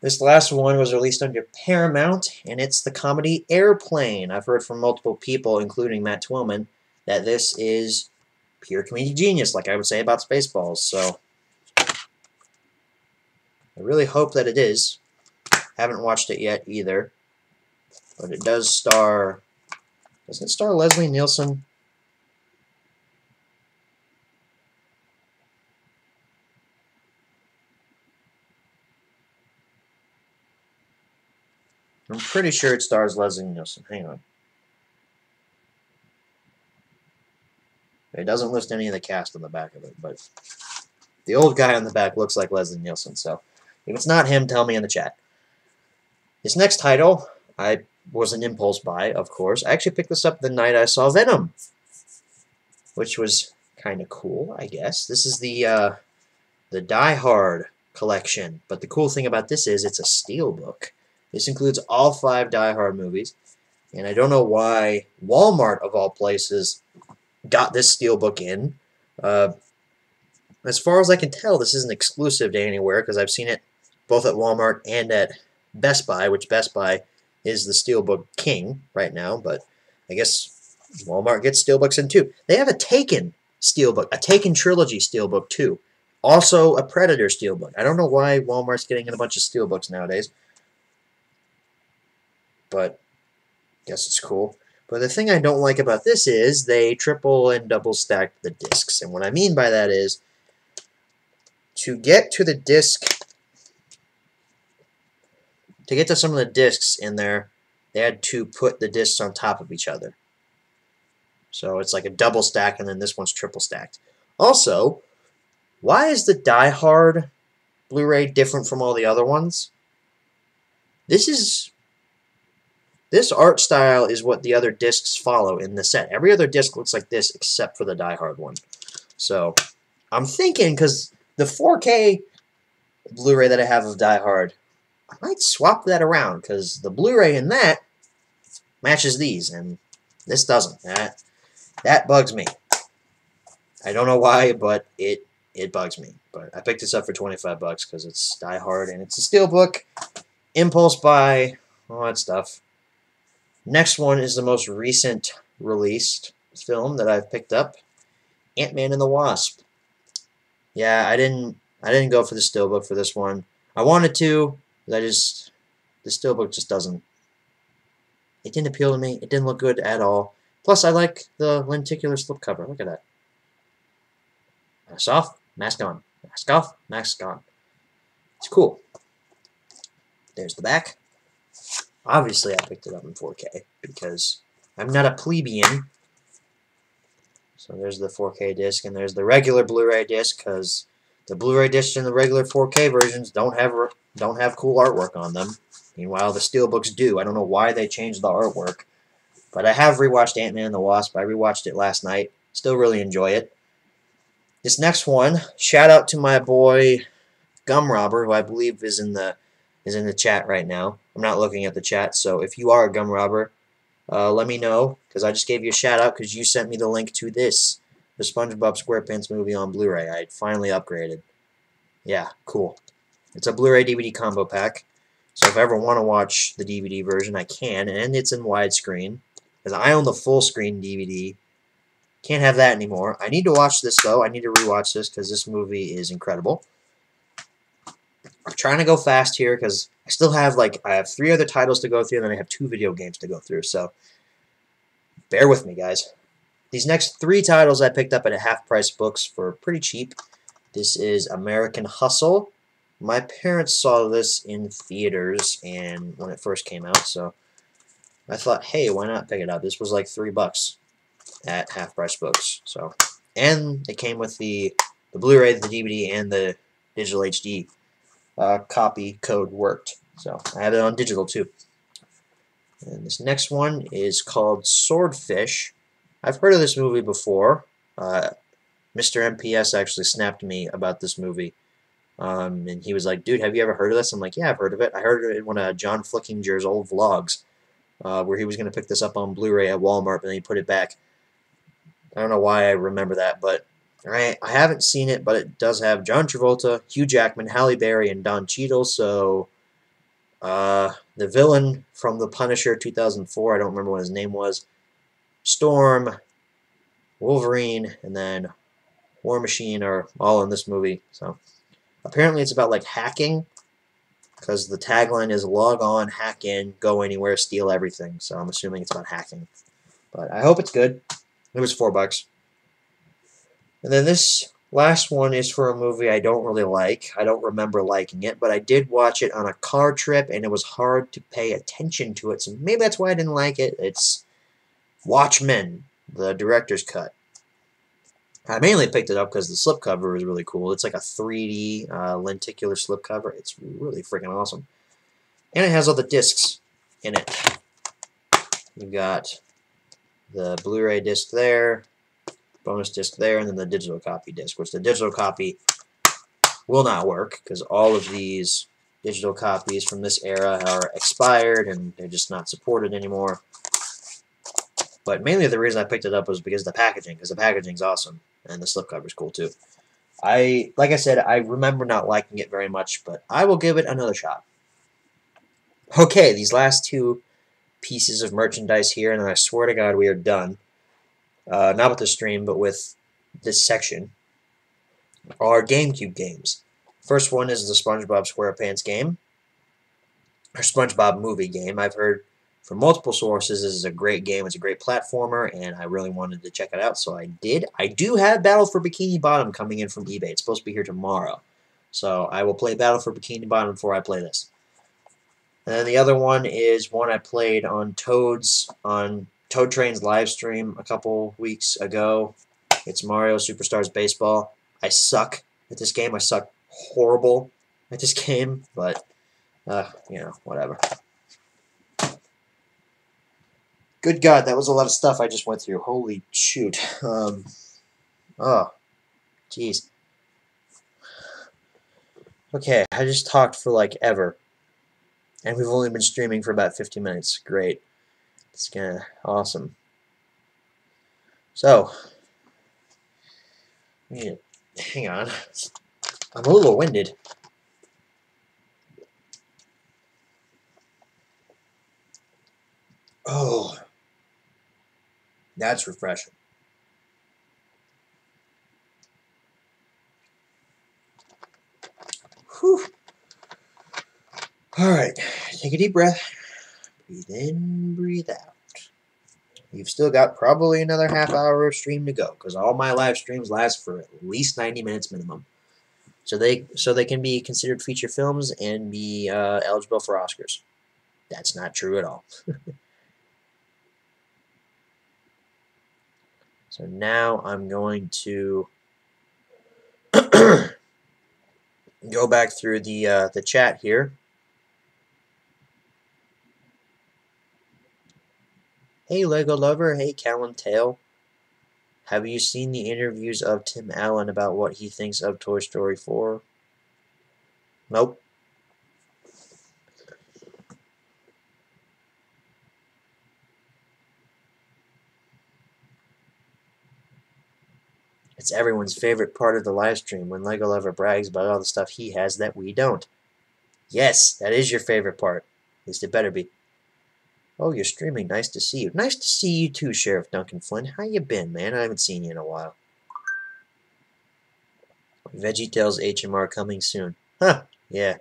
Speaker 1: This last one was released under Paramount, and it's the comedy Airplane. I've heard from multiple people, including Matt Twillman, that this is pure comedic genius, like I would say about Spaceballs. So I really hope that it is. Haven't watched it yet either, but it does star. Doesn't it star Leslie Nielsen? I'm pretty sure it stars Leslie Nielsen. Hang on. It doesn't list any of the cast on the back of it, but the old guy on the back looks like Leslie Nielsen. So if it's not him, tell me in the chat. This next title, I was an impulse buy, of course. I actually picked this up the night I saw Venom, which was kind of cool, I guess. This is the Die Hard collection, but the cool thing about this is it's a steelbook. This includes all 5 Die Hard movies, and I don't know why Walmart, of all places, got this steelbook in. As far as I can tell, this isn't exclusive to anywhere, because I've seen it both at Walmart and at Best Buy, which Best Buy is the steelbook king right now, but I guess Walmart gets steelbooks in too. They have a Taken steelbook, a Taken trilogy steelbook too. Also a Predator steelbook. I don't know why Walmart's getting in a bunch of steelbooks nowadays, but I guess it's cool. But the thing I don't like about this is they triple and double stack the discs. And what I mean by that is to get to the disc, to get to some of the discs in there, they had to put the discs on top of each other. So it's like a double stack, and then this one's triple stacked. Also, why is the Die Hard Blu-ray different from all the other ones? This art style is what the other discs follow in the set. Every other disc looks like this except for the Die Hard one. So I'm thinking, because the 4K Blu-ray that I have of Die Hard, I might swap that around, because the Blu-ray in that matches these, and this doesn't. That bugs me. I don't know why, but it bugs me. But I picked this up for 25 bucks because it's Die Hard and it's a steelbook, impulse buy, all that stuff. Next one is the most recent released film that I've picked up, Ant-Man and the Wasp. Yeah, I didn't go for the steelbook for this one. I wanted to, but the steelbook just doesn't. It didn't appeal to me. It didn't look good at all. Plus, I like the lenticular slipcover. Look at that. Mask off, mask on. Mask off, mask on. It's cool. There's the back. Obviously, I picked it up in 4K because I'm not a plebeian. So there's the 4K disc, and there's the regular Blu-ray disc, because the Blu-ray discs and the regular 4K versions don't have cool artwork on them. Meanwhile, the steelbooks do. I don't know why they changed the artwork, but I have rewatched Ant-Man and the Wasp. I rewatched it last night. Still really enjoy it. This next one, shout out to my boy Gum Robber, who I believe is in the chat right now. I'm not looking at the chat, so if you are a Gum Robber, let me know, because I just gave you a shout out because you sent me the link to this, the SpongeBob SquarePants movie on Blu-ray. I finally upgraded. Yeah, cool. It's a Blu-ray DVD combo pack, so if I ever want to watch the DVD version, I can, and it's in widescreen, because I own the full screen DVD. Can't have that anymore. I need to watch this, though. I need to rewatch this because this movie is incredible. I'm trying to go fast here because I still have, I have 3 other titles to go through, and then I have 2 video games to go through, so bear with me, guys. These next 3 titles I picked up at a half-price books for pretty cheap. This is American Hustle. My parents saw this in theaters and when it first came out, so I thought, hey, why not pick it up? This was like $3 at half-price books. So, and it came with the Blu-ray, the DVD, and the digital HD copy code worked. So I have it on digital too. And this next one is called Swordfish. I've heard of this movie before. Mr. MPS actually snapped me about this movie. And he was like, dude, have you ever heard of this? I'm like, yeah, I've heard of it. I heard it in one of John Flickinger's old vlogs, where he was going to pick this up on Blu-ray at Walmart, but then he put it back. I don't know why I remember that, but I haven't seen it, but it does have John Travolta, Hugh Jackman, Halle Berry, and Don Cheadle, so The villain from The Punisher 2004, I don't remember what his name was, Storm, Wolverine, and then War Machine are all in this movie. So apparently it's about like hacking, because the tagline is log on, hack in, go anywhere, steal everything. So I'm assuming it's about hacking. But I hope it's good. It was $4. And then this last one is for a movie I don't really like. I don't remember liking it, but I did watch it on a car trip, and it was hard to pay attention to it. So maybe that's why I didn't like it. It's Watchmen, the director's cut. I mainly picked it up because the slipcover is really cool. It's like a 3D lenticular slipcover. It's really freaking awesome. And it has all the discs in it. You got the Blu-ray disc there, bonus disc there, and then the digital copy disc, which the digital copy will not work because all of these digital copies from this era are expired and they're just not supported anymore. But mainly the reason I picked it up was because of the packaging, because the packaging's awesome and the slipcover's cool too. Like I said, I remember not liking it very much, but I will give it another shot. Okay, these last two pieces of merchandise here, and then I swear to God we are done. Not with the stream, but with this section, are GameCube games. First one is the SpongeBob SquarePants game, or SpongeBob movie game. I've heard from multiple sources this is a great game. It's a great platformer, and I really wanted to check it out, so I did. I do have Battle for Bikini Bottom coming in from eBay. It's supposed to be here tomorrow, so I will play Battle for Bikini Bottom before I play this. And then the other one is one I played on Toad Train's live stream a couple weeks ago. It's Mario Superstars Baseball. I suck at this game. I suck horrible at this game, but you know, whatever. Good God, that was a lot of stuff I just went through. Holy shoot. Oh, jeez. Okay, I just talked for like ever. And we've only been streaming for about 50 minutes. Great. It's kind of awesome. So, hang on. I'm a little winded. Oh, that's refreshing. Whew. All right, take a deep breath. Breathe in, breathe out. You've still got probably another half hour of stream to go, because all my live streams last for at least 90 minutes minimum. So they can be considered feature films and be eligible for Oscars. That's not true at all. So now I'm going to go back through the chat here. Hey Lego Lover, hey Callan Tail. Have you seen the interviews of Tim Allen about what he thinks of Toy Story 4? Nope. It's everyone's favorite part of the live stream when Lego Lover brags about all the stuff he has that we don't. Yes, that is your favorite part. At least it better be. Oh, you're streaming. Nice to see you. Nice to see you too, Sheriff Duncan Flynn. How you been, man? I haven't seen you in a while. VeggieTales HMR coming soon. Huh, yeah.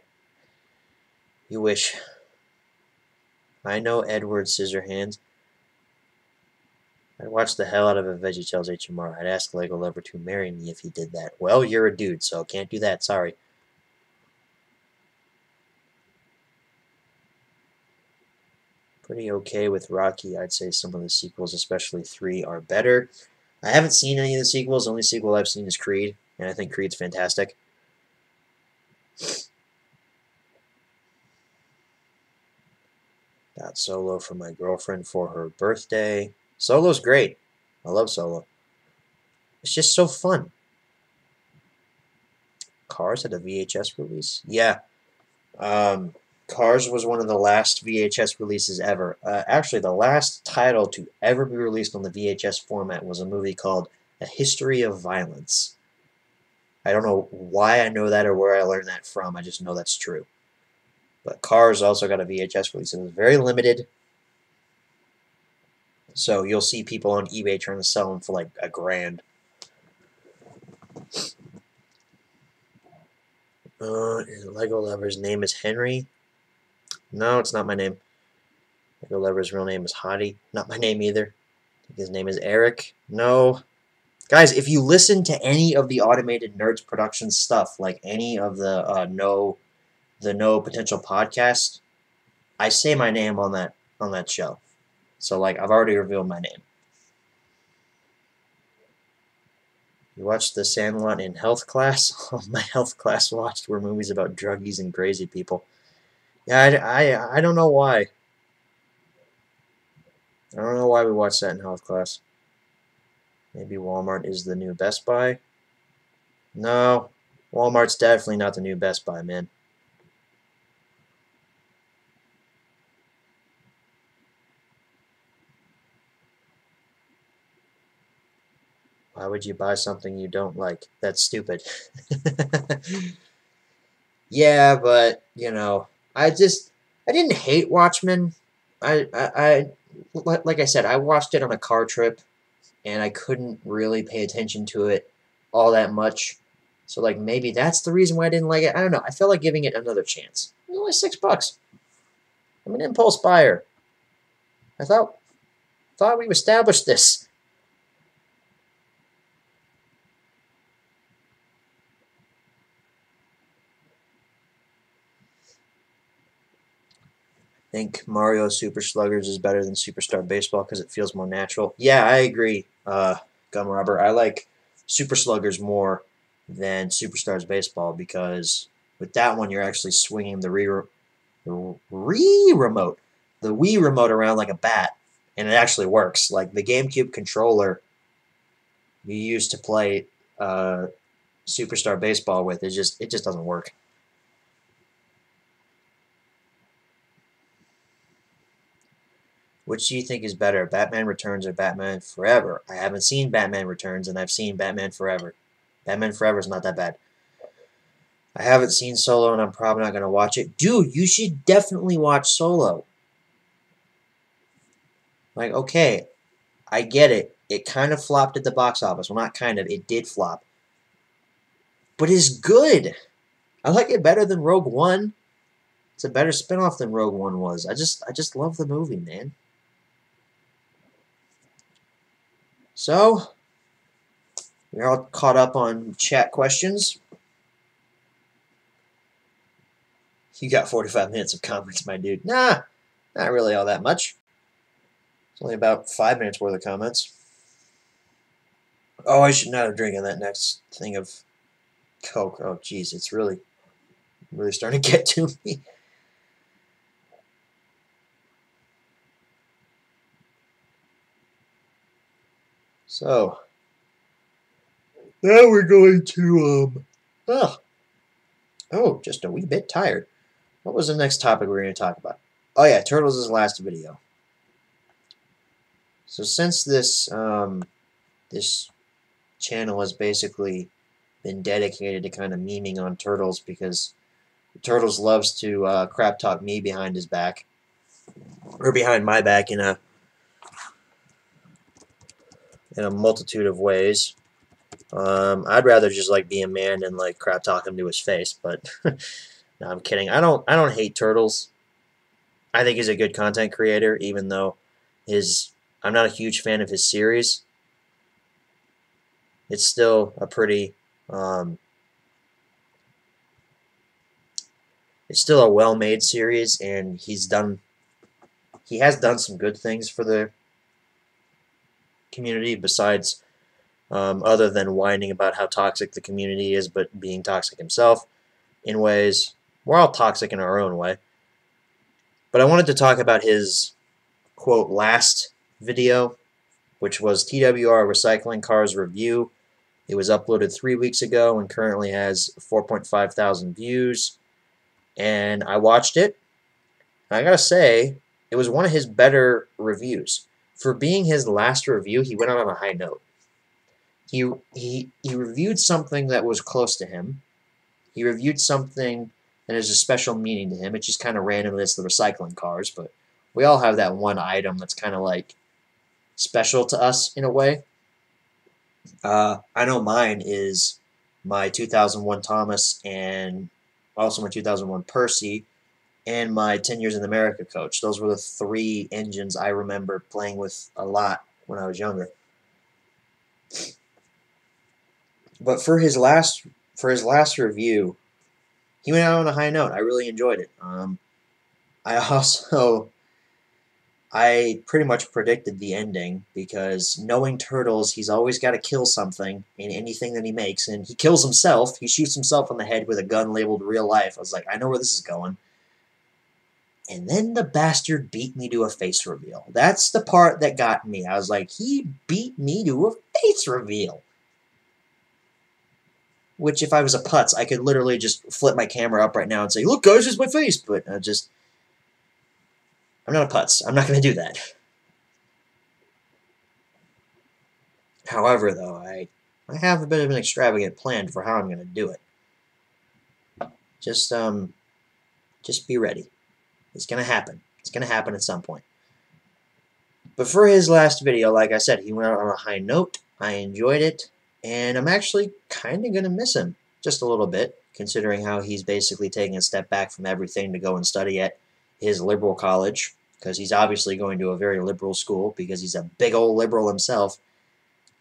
Speaker 1: You wish. I know Edward Scissorhands. I'd watch the hell out of a VeggieTales HMR. I'd ask Lego Lover to marry me if he did that. Well, you're a dude, so can't do that. Sorry. Pretty okay with Rocky. I'd say some of the sequels, especially 3, are better. I haven't seen any of the sequels. The only sequel I've seen is Creed, and I think Creed's fantastic. Got Solo for my girlfriend for her birthday. Solo's great. I love Solo. It's just so fun. Cars had a VHS release? Yeah. Cars was one of the last VHS releases ever. Actually, the last title to ever be released on the VHS format was a movie called A History of Violence. I don't know why I know that or where I learned that from. I just know that's true. But Cars also got a VHS release. It was very limited. So you'll see people on eBay trying to sell them for like $1,000. Lego Lover's name is Henry. No, it's not my name. Lego Lover's real name is Hottie. Not my name either. I think his name is Eric. No. Guys, if you listen to any of the Automated Nerds production stuff, like any of the No Potential podcast, I say my name on that show. So like I've already revealed my name. You watched The Sandlot in health class? All my health class watched were movies about druggies and crazy people. Yeah, I don't know why. I don't know why we watched that in health class. Maybe Walmart is the new Best Buy? No, Walmart's definitely not the new Best Buy, man. Why would you buy something you don't like? That's stupid. Yeah, but, you know, I didn't hate Watchmen. Like I said, I watched it on a car trip, and I couldn't really pay attention to it all that much. So, like, maybe that's the reason why I didn't like it. I don't know. I felt like giving it another chance. It was only $6. I'm an impulse buyer. I thought we've established this. I think Mario Super Sluggers is better than Superstar Baseball because it feels more natural. Yeah, I agree, Gum Rubber. I like Super Sluggers more than Superstars Baseball because with that one you're actually swinging the Wii remote around like a bat, and it actually works. Like the GameCube controller you used to play Superstar Baseball with, it just doesn't work. Which do you think is better, Batman Returns or Batman Forever? I haven't seen Batman Returns, and I've seen Batman Forever. Batman Forever is not that bad. I haven't seen Solo, and I'm probably not going to watch it. Dude, you should definitely watch Solo. Like, okay, I get it. It kind of flopped at the box office. Well, not kind of. It did flop. But it's good. I like it better than Rogue One. It's a better spinoff than Rogue One was. I just love the movie, man. So, we're all caught up on chat questions. You got 45 minutes of comics, my dude. Nah, not really all that much. It's only about 5 minutes worth of comments. Oh, I should not have drinking that next thing of Coke. Oh, jeez, it's really starting to get to me. So, now we're going to, just a wee bit tired. What was the next topic we were going to talk about? Oh yeah, Turtles' last video. So since this, this channel has basically been dedicated to kind of memeing on Turtles because Turtles loves to crap talk me behind his back, or behind my back in a multitude of ways. I'd rather just like be a man and like crap talk him to his face, but no, I'm kidding. I don't hate Turtles. I think he's a good content creator, even though I'm not a huge fan of his series. It's still a pretty it's still a well-made series, and he has done some good things for the community besides other than whining about how toxic the community is, but being toxic himself in ways. We're all toxic in our own way. But I wanted to talk about his, quote, last video, which was TWR Recycling Cars Review. It was uploaded 3 weeks ago and currently has 4.5 thousand views. And I watched it. And I gotta say, it was one of his better reviews. For being his last review, he went out on a high note. He reviewed something that was close to him. He reviewed something and there's a special meaning to him. It's just kind of random. It's the recycling cars, but we all have that one item that's kind of like special to us in a way. I know mine is my 2001 Thomas and also my 2001 Percy and my 10 Years in America coach. Those were the three engines I remember playing with a lot when I was younger. But for his last review, he went out on a high note. I really enjoyed it. I pretty much predicted the ending because knowing Turtles, he's always got to kill something in anything that he makes, and he kills himself. He shoots himself in the head with a gun labeled real life. I was like, I know where this is going. And then the bastard beat me to a face reveal. That's the part that got me. I was like, he beat me to a face reveal. Which, if I was a putz, I could literally just flip my camera up right now and say, look, guys, it's my face. But I'm not a putz. I'm not going to do that. However, though, I have a bit of an extravagant plan for how I'm going to do it. Just be ready. It's going to happen. It's going to happen at some point. But for his last video, like I said, he went out on a high note. I enjoyed it. And I'm actually kind of going to miss him just a little bit, considering how he's basically taking a step back from everything to go and study at his liberal college, because he's obviously going to a very liberal school because he's a big old liberal himself.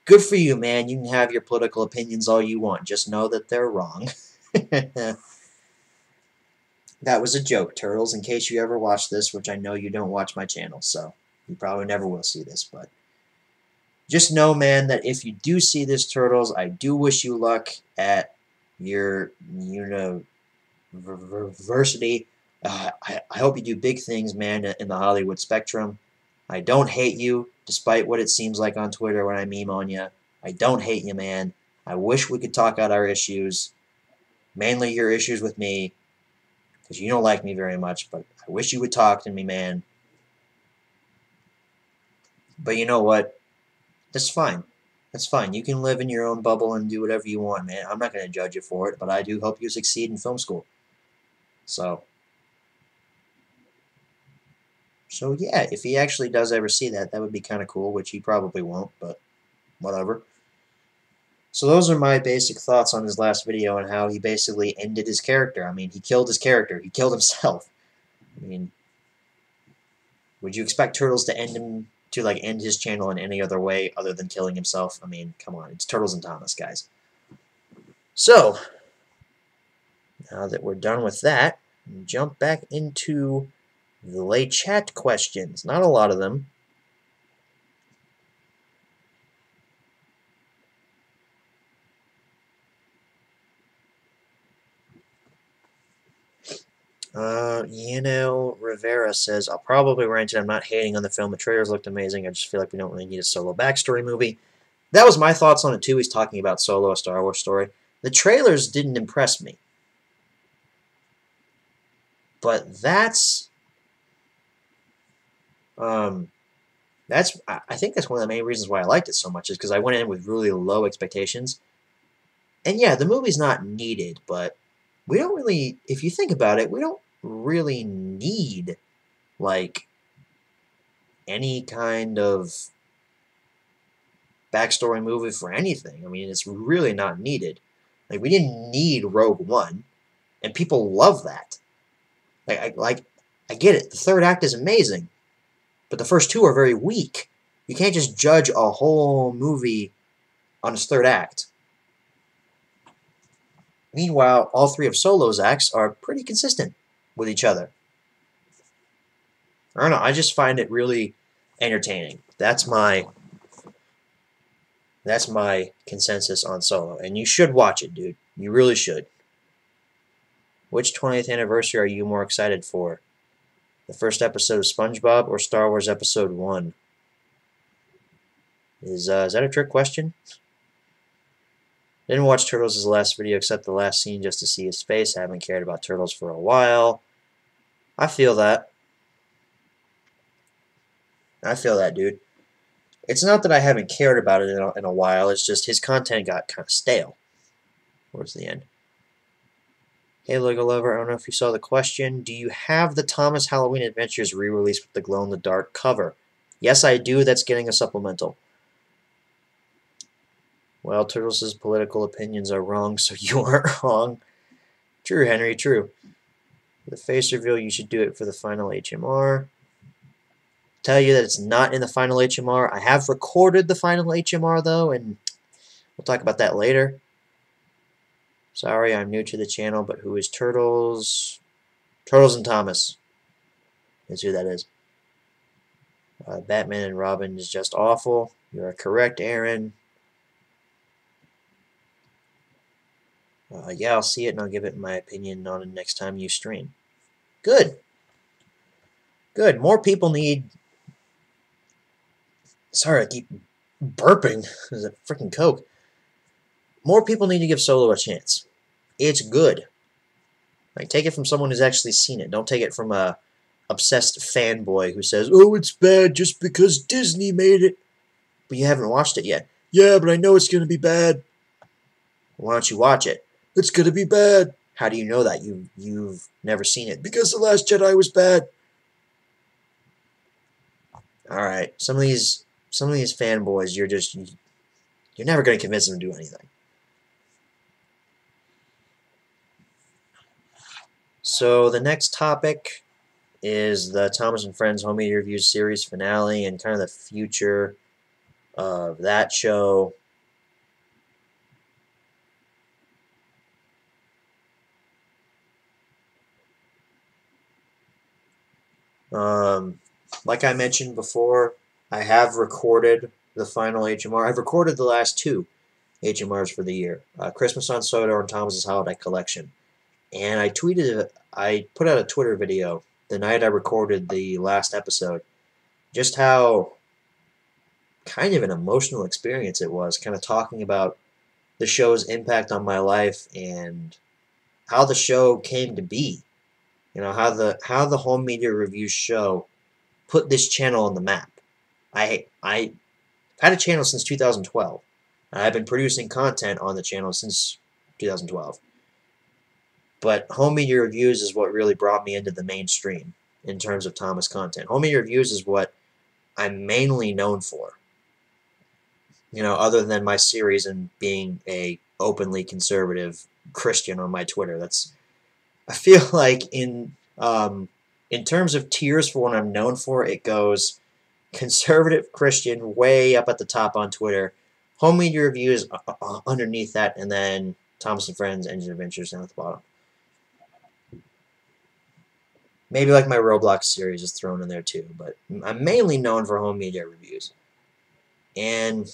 Speaker 1: Good for you, man. You can have your political opinions all you want. Just know that they're wrong. That was a joke, Turtles, in case you ever watch this, which I know you don't watch my channel, so you probably never will see this, but just know, man, that if you do see this, Turtles, I do wish you luck at your university. I hope you do big things, man, in the Hollywood spectrum. I don't hate you, despite what it seems like on Twitter when I meme on you. I don't hate you, man. I wish we could talk out our issues, mainly your issues with me, because you don't like me very much, but I wish you would talk to me, man. But you know what? That's fine. That's fine. You can live in your own bubble and do whatever you want, man. I'm not going to judge you for it, but I do hope you succeed in film school. So yeah, if he actually does ever see that, that would be kind of cool, which he probably won't, but whatever. So those are my basic thoughts on his last video and how he basically ended his character. I mean, he killed his character. He killed himself. I mean, would you expect Turtles to end his channel in any other way other than killing himself? I mean, come on. It's Turtles and Thomas, guys. So, now that we're done with that, jump back into the late chat questions. Not a lot of them. Rivera says, I'll probably rent it. I'm not hating on the film. The trailers looked amazing. I just feel like we don't really need a Solo backstory movie. That was my thoughts on it, too. He's talking about Solo, a Star Wars story. The trailers didn't impress me. But I think that's one of the main reasons why I liked it so much, is because I went in with really low expectations. And yeah, the movie's not needed, but we don't really, if you think about it, we don't really need, like, any kind of backstory movie for anything. I mean, it's really not needed. Like, we didn't need Rogue One, and people love that. I get it. The third act is amazing, but the first two are very weak. You can't just judge a whole movie on its third act. Meanwhile, all three of Solo's acts are pretty consistent with each other. I don't know, I just find it really entertaining. That's my consensus on Solo. And you should watch it, dude. You really should. Which 20th anniversary are you more excited for? The first episode of SpongeBob or Star Wars Episode 1? Is that a trick question? Didn't watch Turtles' last video except the last scene just to see his face. I haven't cared about Turtles for a while. I feel that. I feel that, dude. It's not that I haven't cared about it in a while. It's just his content got kind of stale towards the end. Hey Lego Lover, I don't know if you saw the question. Do you have the Thomas Halloween Adventures re-release with the glow-in-the-dark cover? Yes, I do. That's getting a supplemental. Well, Turtles' political opinions are wrong, so you aren't wrong. True, Henry, true. For the face reveal, you should do it for the final HMR. Tell you that it's not in the final HMR. I have recorded the final HMR, though, and we'll talk about that later. Sorry, I'm new to the channel, but who is Turtles? Turtles and Thomas. That's who that is. Batman and Robin is just awful. You are correct, Aaron. Yeah, I'll see it and I'll give it my opinion on it next time you stream. Good. Good. More people need... Sorry, I keep burping. There's a freaking Coke. More people need to give Solo a chance. It's good. Like, take it from someone who's actually seen it. Don't take it from a obsessed fanboy who says, "Oh, it's bad just because Disney made it." But you haven't watched it yet. Yeah, but I know it's going to be bad. Why don't you watch it? It's going to be bad. How do you know that? You've never seen it. Because The Last Jedi was bad. Alright, some of these fanboys, you're never going to convince them to do anything. So the next topic is the Thomas and Friends Home Media Reviews series finale and kind of the future of that show. Like I mentioned before, I have recorded the final HMR. I've recorded the last two HMRs for the year. Christmas on Soto and Thomas's Holiday Collection. And I put out a Twitter video the night I recorded the last episode. Just how kind of an emotional experience it was, kind of talking about the show's impact on my life and how the show came to be. You know, how the Home Media Reviews show put this channel on the map. I've had a channel since 2012. I've been producing content on the channel since 2012. But Home Media Reviews is what really brought me into the mainstream in terms of Thomas content. Home Media Reviews is what I'm mainly known for. You know, other than my series and being a openly conservative Christian on my Twitter. I feel like in terms of tiers for what I'm known for, it goes conservative Christian way up at the top on Twitter, Home Media Reviews underneath that, and then Thomas and Friends Engine Adventures down at the bottom. Maybe like my Roblox series is thrown in there too, but I'm mainly known for Home Media Reviews. And,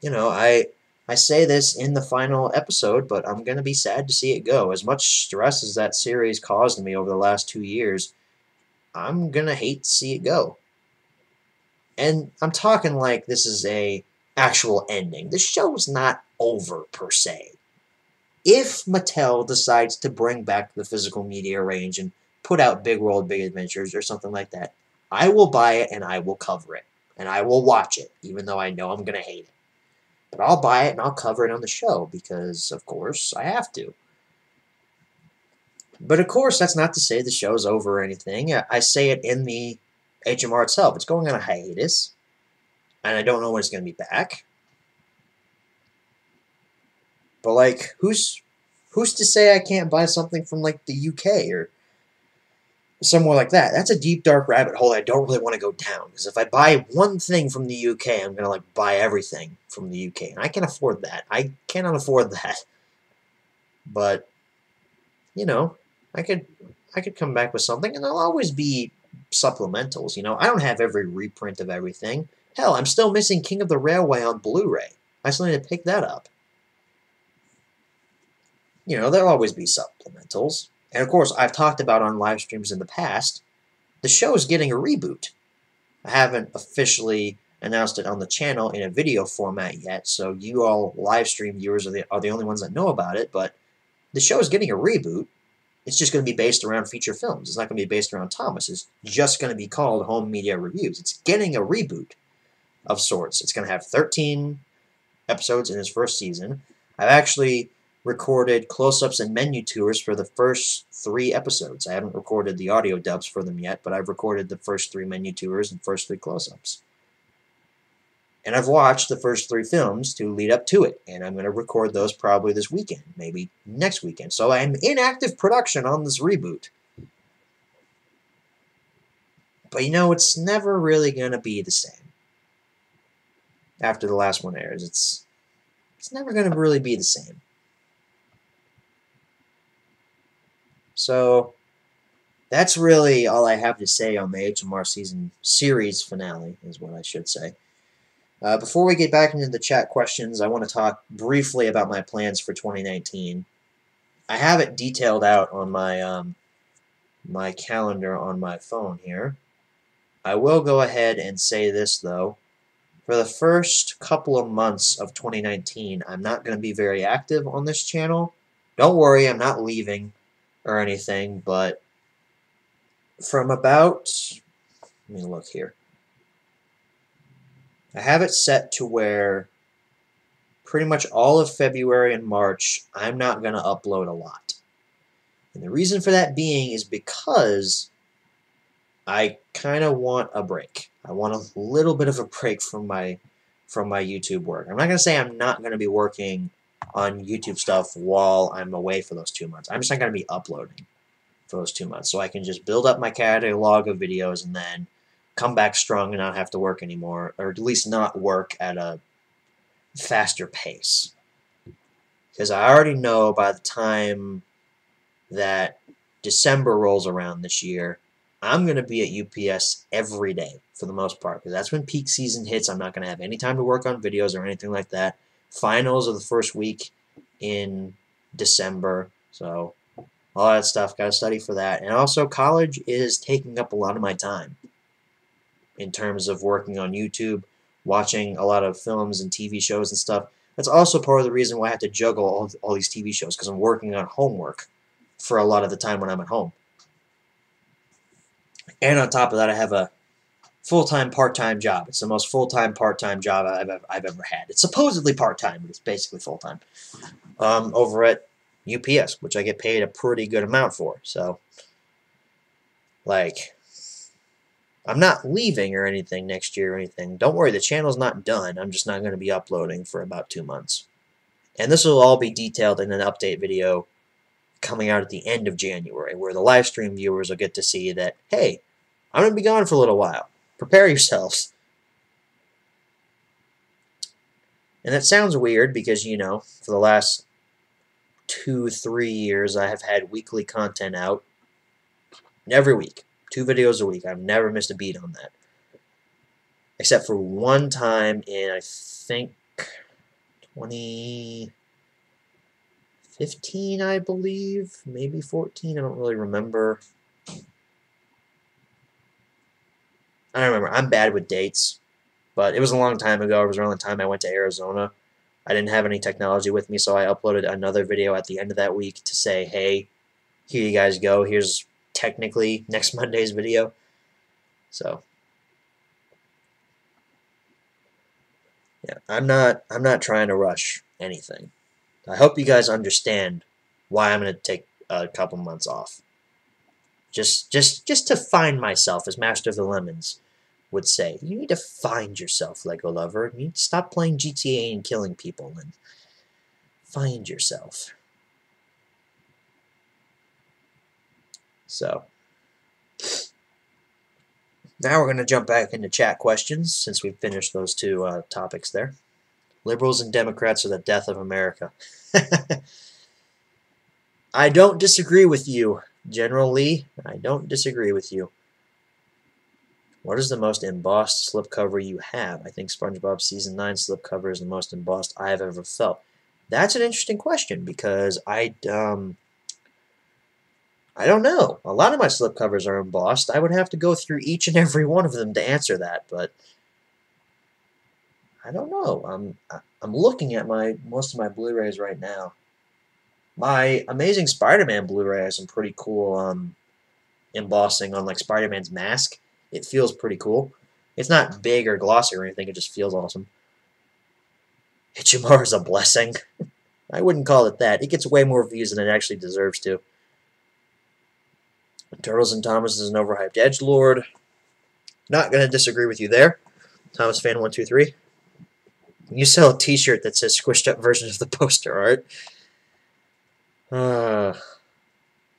Speaker 1: you know, I say this in the final episode, but I'm going to be sad to see it go. As much stress as that series caused me over the last 2 years, I'm going to hate to see it go. And I'm talking like this is a actual ending. The show's not over, per se. If Mattel decides to bring back the physical media range and put out Big World, Big Adventures or something like that, I will buy it and I will cover it. And I will watch it, even though I know I'm going to hate it. But I'll buy it and I'll cover it on the show because, of course, I have to. But, of course, that's not to say the show's over or anything. I say it in the HMR itself. It's going on a hiatus. And I don't know when it's going to be back. But, like, who's to say I can't buy something from, like, the UK or somewhere like that? That's a deep, dark rabbit hole I don't really want to go down. Because if I buy one thing from the UK, I'm going to, like, buy everything from the UK. And I can't afford that. I cannot afford that. But, you know, I could come back with something, and there'll always be supplementals, you know. I don't have every reprint of everything. Hell, I'm still missing King of the Railway on Blu-ray. I still need to pick that up. You know, there'll always be supplementals. And of course, I've talked about on live streams in the past, the show's getting a reboot. I haven't officially announced it on the channel in a video format yet, so you all live stream viewers are the only ones that know about it, but the show is getting a reboot. It's just going to be based around feature films. It's not going to be based around Thomas. It's just going to be called Home Media Reviews. It's getting a reboot of sorts. It's going to have 13 episodes in its first season. I've actually recorded close-ups and menu tours for the first 3 episodes. I haven't recorded the audio dubs for them yet, but I've recorded the first 3 menu tours and first 3 close-ups. And I've watched the first 3 films to lead up to it, and I'm going to record those probably this weekend, maybe next weekend. So I'm in active production on this reboot. But you know, it's never really going to be the same. After the last one airs, it's never going to really be the same. So that's really all I have to say on the HMR season series finale, is what I should say. Before we get back into the chat questions, I want to talk briefly about my plans for 2019. I have it detailed out on my my calendar on my phone here. I will go ahead and say this, though. For the first couple of months of 2019, I'm not going to be very active on this channel. Don't worry, I'm not leaving or anything, but from about, let me look here. I have it set to where pretty much all of February and March, I'm not going to upload a lot. And the reason for that being is because I kind of want a break. I want a little bit of a break from my YouTube work. I'm not going to say I'm not going to be working on YouTube stuff while I'm away for those 2 months. I'm just not going to be uploading for those 2 months. So I can just build up my catalog of videos and then come back strong and not have to work anymore, or at least not work at a faster pace. Because I already know by the time that December rolls around this year, I'm going to be at UPS every day for the most part, because that's when peak season hits. I'm not going to have any time to work on videos or anything like that. Finals are the first week in December, so all that stuff, got to study for that. And also, college is taking up a lot of my time in terms of working on YouTube, watching a lot of films and TV shows and stuff. That's also part of the reason why I have to juggle all these TV shows, because I'm working on homework for a lot of the time when I'm at home. And on top of that, I have a full-time, part-time job. It's the most full-time, part-time job I've ever had. It's supposedly part-time, but it's basically full-time. Over at UPS, which I get paid a pretty good amount for. So, like, I'm not leaving or anything next year or anything. Don't worry, the channel's not done. I'm just not going to be uploading for about 2 months. And this will all be detailed in an update video coming out at the end of January, where the live stream viewers will get to see that, hey, I'm going to be gone for a little while. Prepare yourselves. And that sounds weird because, you know, for the last 2-3 years, I have had weekly content out every week. 2 videos a week. I've never missed a beat on that. Except for one time in, I think, 2015, I believe. Maybe 14. I don't really remember. I don't remember. I'm bad with dates. But it was a long time ago. It was around the time I went to Arizona. I didn't have any technology with me, so I uploaded another video at the end of that week to say, hey, here you guys go. Here's technically next Monday's video. So yeah, I'm not trying to rush anything. I hope you guys understand why I'm going to take a couple months off. Just to find myself, as Master of the Lemons would say. You need to find yourself, Lego lover. You need to stop playing GTA and killing people and find yourself. So now we're going to jump back into chat questions since we've finished those 2 topics there. Liberals and Democrats are the death of America. I don't disagree with you, General Lee. I don't disagree with you. What is the most embossed slipcover you have? I think SpongeBob Season 9 slipcover is the most embossed I have ever felt. That's an interesting question because I don't know. A lot of my slipcovers are embossed. I would have to go through each and every one of them to answer that, but I don't know. I'm looking at most of my Blu-rays right now. My Amazing Spider-Man Blu-ray has some pretty cool embossing on like Spider-Man's mask. It feels pretty cool. It's not big or glossy or anything. It just feels awesome. Ichimar is a blessing. I wouldn't call it that. It gets way more views than it actually deserves to. Turtles and Thomas is an overhyped edgelord. Not going to disagree with you there. Thomas fan 123. You sell a t-shirt that says squished up version of the poster art. The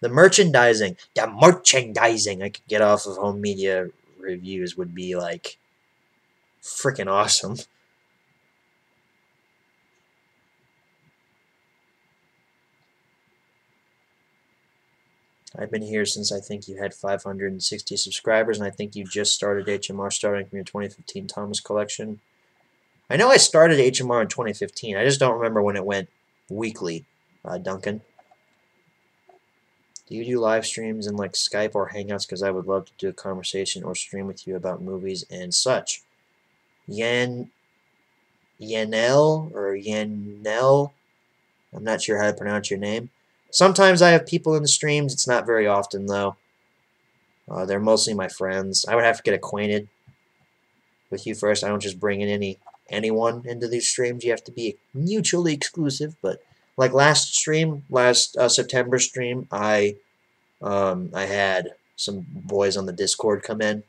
Speaker 1: merchandising. The merchandising I could get off of home media reviews would be like freaking awesome. I've been here since I think you had 560 subscribers, and I think you just started HMR starting from your 2015 Thomas collection. I know I started HMR in 2015. I just don't remember when it went weekly, Duncan. Do you do live streams in like Skype or Hangouts? Because I would love to do a conversation or stream with you about movies and such. Yanel or Yanel, I'm not sure how to pronounce your name. Sometimes I have people in the streams. It's not very often, though. They're mostly my friends. I would have to get acquainted with you first. I don't just bring in anyone into these streams. You have to be mutually exclusive. But like last stream, September stream, I had some boys on the Discord come in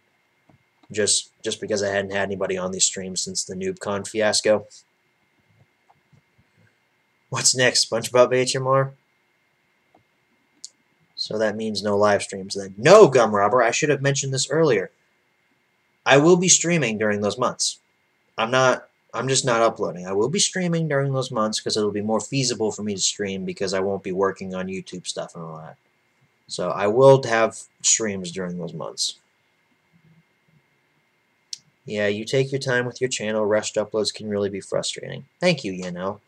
Speaker 1: just because I hadn't had anybody on these streams since the NoobCon fiasco. What's next? SpongeBob HMR? So that means no live streams then. No, Gum Robber, I should have mentioned this earlier. I will be streaming during those months. I'm just not uploading. I will be streaming during those months because it'll be more feasible for me to stream because I won't be working on YouTube stuff and all that. So I will have streams during those months. Yeah, you take your time with your channel. Rushed uploads can really be frustrating. Thank you, you know.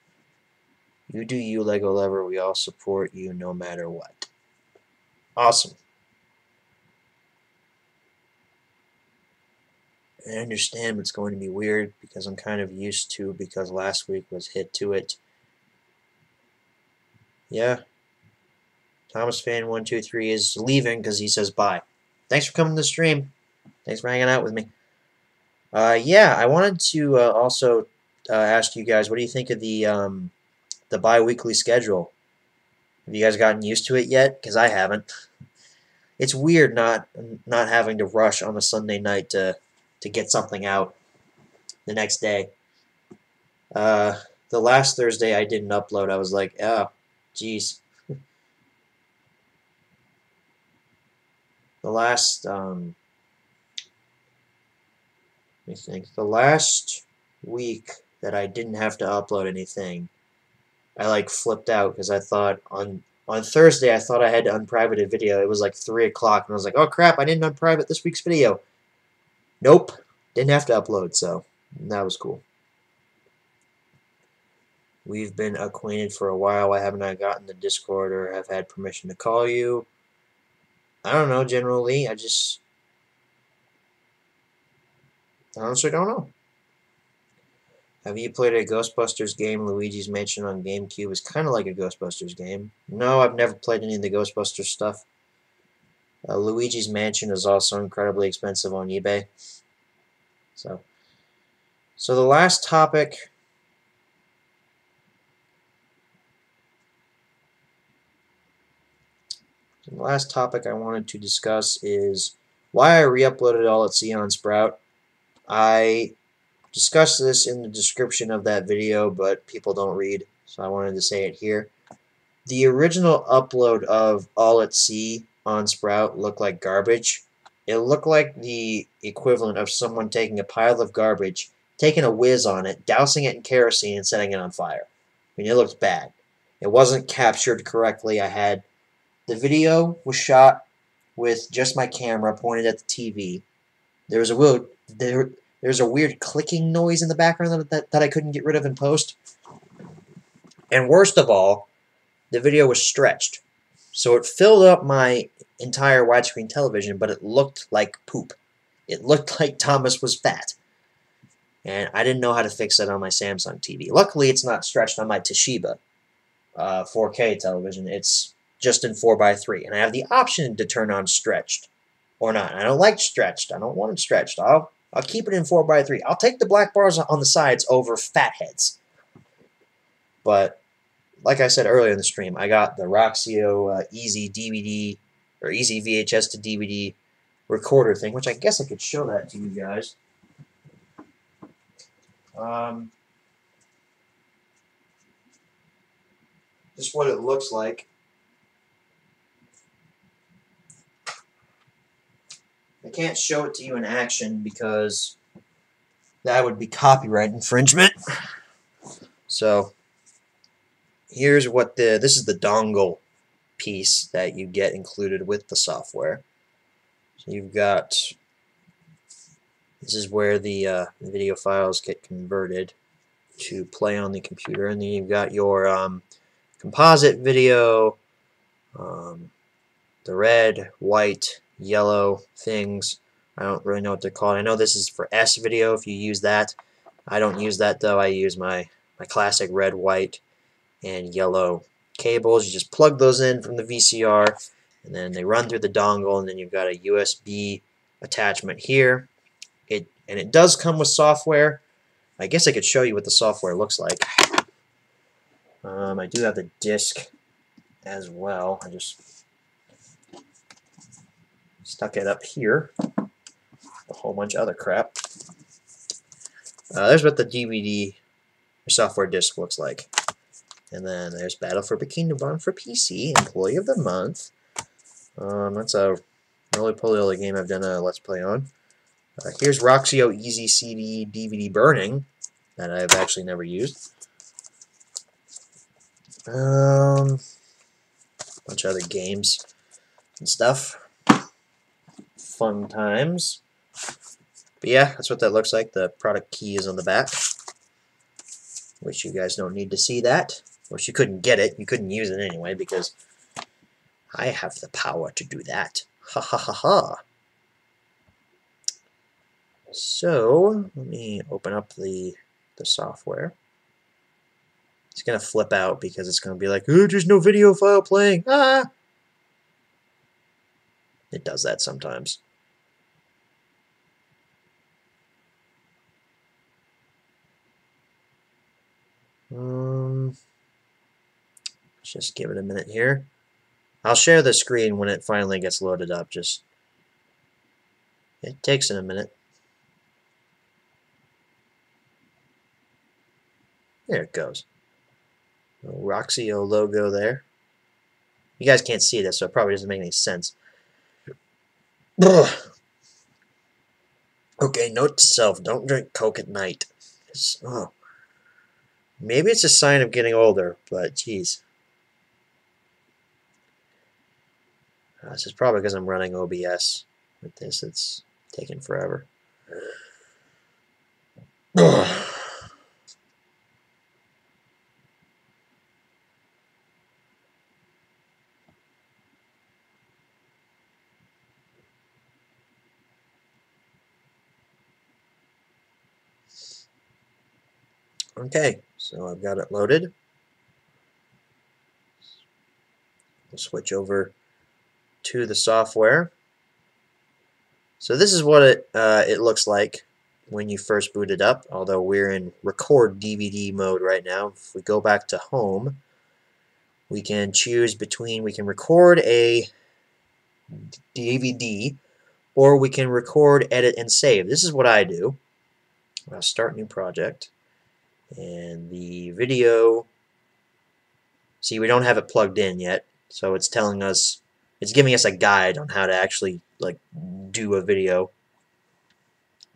Speaker 1: You do you, Lego Lover. We all support you no matter what. Awesome. I understand, but it's going to be weird because I'm kind of used to because last week was hit to it. Yeah. Thomas fan 123 is leaving because he says bye. Thanks for coming to the stream. Thanks for hanging out with me. Yeah, I wanted to also ask you guys, what do you think of the bi-weekly schedule? Have you guys gotten used to it yet? Because I haven't. It's weird not having to rush on a Sunday night to get something out the next day. The last Thursday I didn't upload. I was like, oh, geez. The last, let me think. The last week that I didn't have to upload anything, I like flipped out because I thought on Thursday I thought I had to unprivate a video. It was like 3 o'clock and I was like, oh crap, I didn't unprivate this week's video. Nope, didn't have to upload, so that was cool. We've been acquainted for a while. Why haven't I gotten the Discord or have had permission to call you? I don't know, generally. I honestly don't know. Have you played a Ghostbusters game? Luigi's Mansion on GameCube is kind of like a Ghostbusters game. No, I've never played any of the Ghostbusters stuff. Luigi's Mansion is also incredibly expensive on eBay. So the last topic... The last topic I wanted to discuss is why I re-uploaded All at Sea on Sprout. I discussed this in the description of that video, but people don't read, so I wanted to say it here. The original upload of All at Sea on Sprout looked like garbage. It looked like the equivalent of someone taking a pile of garbage, taking a whiz on it, dousing it in kerosene, and setting it on fire. I mean, it looked bad. It wasn't captured correctly. The video was shot with just my camera pointed at the TV. There was a weird clicking noise in the background that I couldn't get rid of in post. And worst of all, the video was stretched. So it filled up my entire widescreen television, but it looked like poop. It looked like Thomas was fat. And I didn't know how to fix that on my Samsung TV. Luckily, it's not stretched on my Toshiba 4K television. It's just in 4:3, and I have the option to turn on stretched or not. I don't like stretched. I don't want it stretched. I'll keep it in 4:3. I'll take the black bars on the sides over fat heads. But like I said earlier in the stream, I got the Roxio Easy DVD or Easy VHS to DVD recorder thing, which I guess I could show that to you guys. Just what it looks like. I can't show it to you in action because that would be copyright infringement. So here's what this is the dongle piece that you get included with the software. So you've got, this is where the video files get converted to play on the computer, and then you've got your composite video, the red, white, yellow things. I don't really know what they're called. I know this is for S video if you use that. I don't use that though. I use my classic red, white, and yellow cables. You just plug those in from the VCR, and then they run through the dongle, and then you've got a USB attachment here. It does come with software. I guess I could show you what the software looks like. I do have the disc as well. I just stuck it up here. A whole bunch of other crap. There's what the DVD software disc looks like. And then there's Battle for Bikini Bottom for PC, Employee of the Month. That's a roly-poly other game I've done a Let's Play on. Here's Roxio Easy CD DVD Burning, that I've actually never used. Bunch of other games and stuff. Fun times. But yeah, that's what that looks like. The product key is on the back, which you guys don't need to see that. Of course, you couldn't get it. You couldn't use it anyway because I have the power to do that. Ha ha ha ha. So, let me open up the software. It's going to flip out because it's going to be like, oh, there's no video file playing. Ah! It does that sometimes. Just give it a minute here. I'll share the screen when it finally gets loaded up. Just it takes a minute. There it goes. The Roxio logo there. You guys can't see this, so it probably doesn't make any sense. Ugh. Okay, note to self: don't drink Coke at night. Oh. Maybe it's a sign of getting older, but geez. This is probably because I'm running OBS with this. It's taking forever. Okay, so I've got it loaded. We'll switch over to the software. So this is what it looks like when you first boot it up, although we're in record DVD mode right now. If we go back to home, we can choose between, we can record a DVD or we can record, edit, and save. This is what I do. I'll start new project. And the video, see, we don't have it plugged in yet, so it's telling us, it's giving us a guide on how to actually like do a video.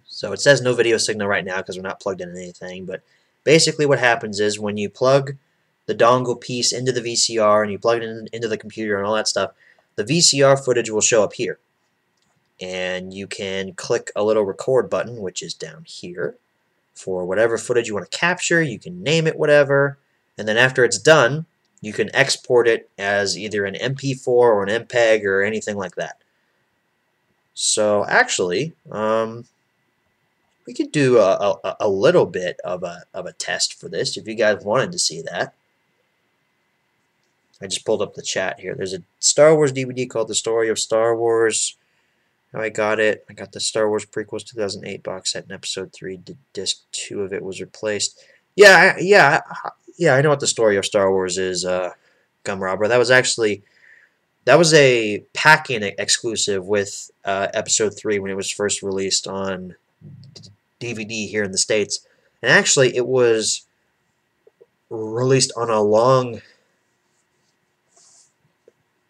Speaker 1: So it says no video signal right now because we're not plugged in anything, but basically what happens is when you plug the dongle piece into the VCR and you plug it into the computer and all that stuff, the VCR footage will show up here. And you can click a little record button, which is down here, for whatever footage you want to capture. You can name it whatever, and then after it's done, you can export it as either an MP4 or an MPEG or anything like that. So actually, we could do a little bit of a test for this if you guys wanted to see that. I just pulled up the chat here. There's a Star Wars DVD called The Story of Star Wars. How I got it. I got the Star Wars Prequels 2008 box set in Episode 3. Disc 2 of it was replaced. Yeah. I know what the story of Star Wars is. Gum Robber. That was a pack-in exclusive with Episode 3 when it was first released on DVD here in the States. And actually, it was released on a long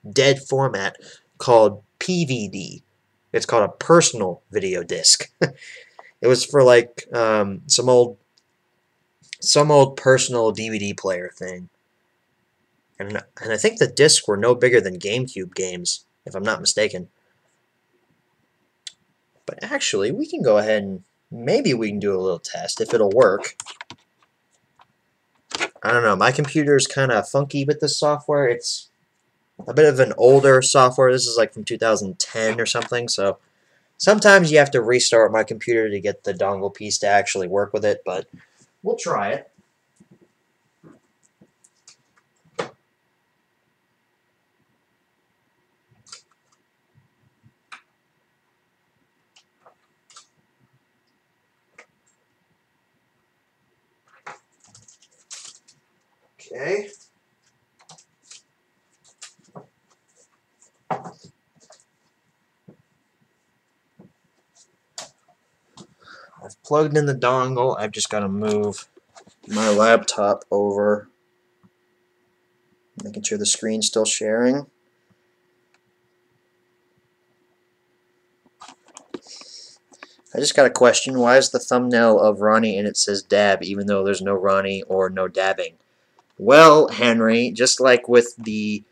Speaker 1: dead format called PVD. It's called a personal video disc. It was for like some old personal DVD player thing. And I think the discs were no bigger than GameCube games, if I'm not mistaken. But actually, we can go ahead and maybe we can do a little test if it'll work. I don't know. My computer is kind of funky with this software. It's a bit of an older software. This is like from 2010 or something. So sometimes you have to restart my computer to get the dongle piece to actually work with it. But we'll try it. Okay. I've plugged in the dongle. I've just got to move my laptop over, making sure the screen's still sharing. I just got a question. Why is the thumbnail of Ronnie and it says dab even though there's no Ronnie or no dabbing? Well, Henry, just like with the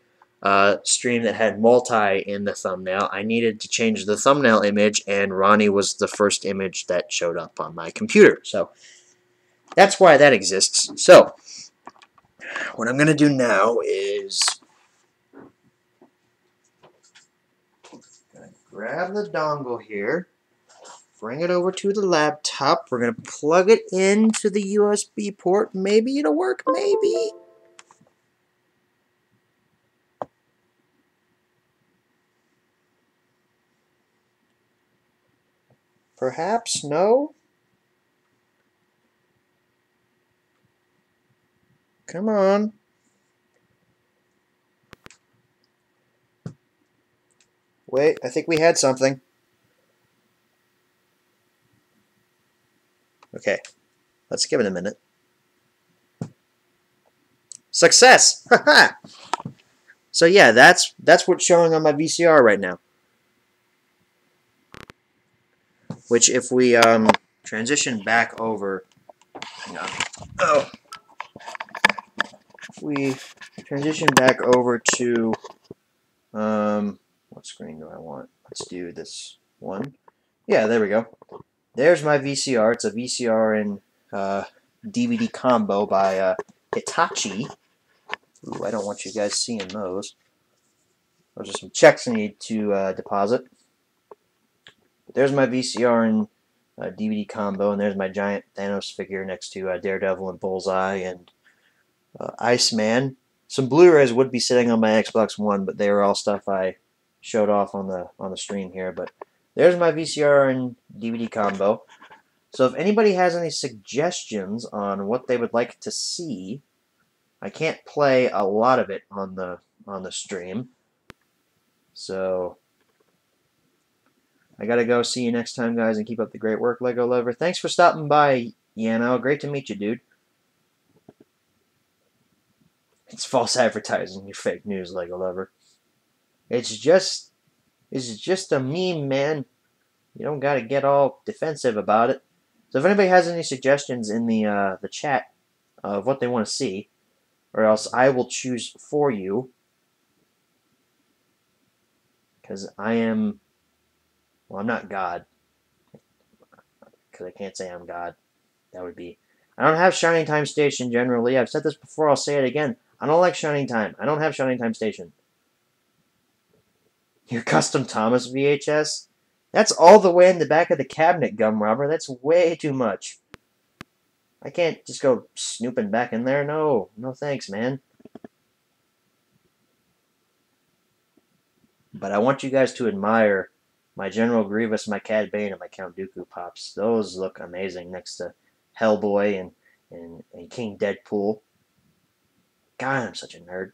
Speaker 1: stream that had multi in the thumbnail, I needed to change the thumbnail image, and Ronnie was the first image that showed up on my computer. So that's why that exists. So what I'm going to do now is grab the dongle here, bring it over to the laptop. We're going to plug it into the USB port. Maybe it'll work, maybe. Perhaps, no? Come on. Wait, I think we had something. Okay, let's give it a minute. Success! Haha! So yeah, that's what's showing on my VCR right now. Which if we transition back over, hang on. Oh, we transition back over to what screen do I want? Let's do this one. Yeah, there we go. There's my VCR. It's a VCR and DVD combo by Hitachi. Ooh, I don't want you guys seeing those. Those are some checks I need to deposit. But there's my VCR and DVD combo, and there's my giant Thanos figure next to Daredevil and Bullseye and Iceman. Some Blu-rays would be sitting on my Xbox One, but they were all stuff I showed off on the stream here. But there's my VCR and DVD combo. So if anybody has any suggestions on what they would like to see, I can't play a lot of it on the stream. So I gotta go. See you next time, guys, and keep up the great work, Lego Lover. Thanks for stopping by, Yano. Great to meet you, dude. It's false advertising. You're fake news, Lego Lover. It's just a meme, man. You don't gotta get all defensive about it. So if anybody has any suggestions in the chat of what they want to see, or else I will choose for you, because I'm not God, because I can't say I'm God. That would be. I don't have Shining Time Station generally. I've said this before. I'll say it again. I don't like Shining Time. I don't have Shining Time Station. Your custom Thomas VHS? That's all the way in the back of the cabinet, Gum Robber. That's way too much. I can't just go snooping back in there. No. No thanks, man. But I want you guys to admire my General Grievous, my Cad Bane, and my Count Dooku Pops. Those look amazing next to Hellboy and a King Deadpool. God, I'm such a nerd.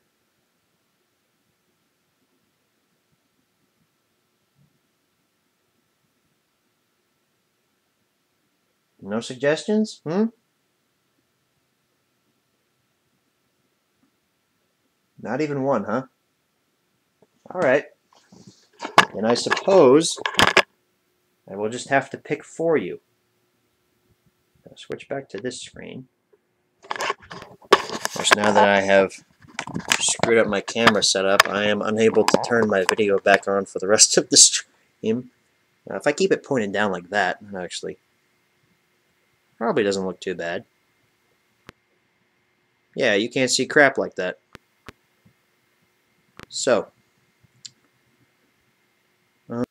Speaker 1: No suggestions? Not even one, huh? Alright. And I suppose I will just have to pick for you. I'll switch back to this screen. Of course, now that I have screwed up my camera setup, I am unable to turn my video back on for the rest of the stream. If I keep it pointed down like that, it actually probably doesn't look too bad. Yeah, you can't see crap like that. So, that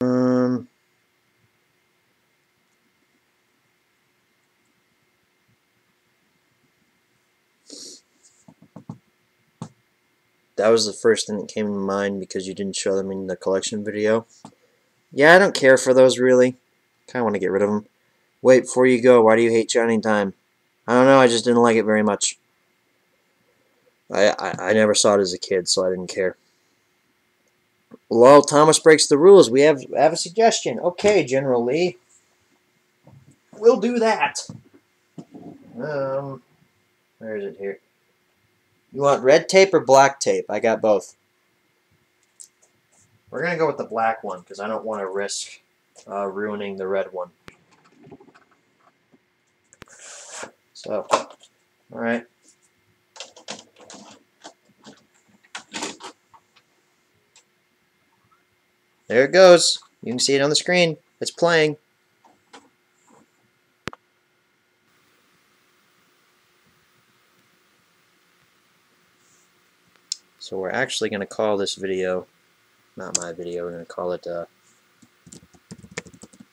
Speaker 1: was the first thing that came to mind because you didn't show them in the collection video. Yeah, I don't care for those really. Kind of want to get rid of them. Wait, before you go, why do you hate Shining Time? I don't know, I just didn't like it very much. I never saw it as a kid, so I didn't care. Lol, Thomas breaks the rules. We have a suggestion. Okay, General Lee. We'll do that. Where is it here? You want red tape or black tape? I got both. We're going to go with the black one because I don't want to risk ruining the red one. So, alright. There it goes. You can see it on the screen. It's playing. So we're actually going to call this video, not my video, we're going to call it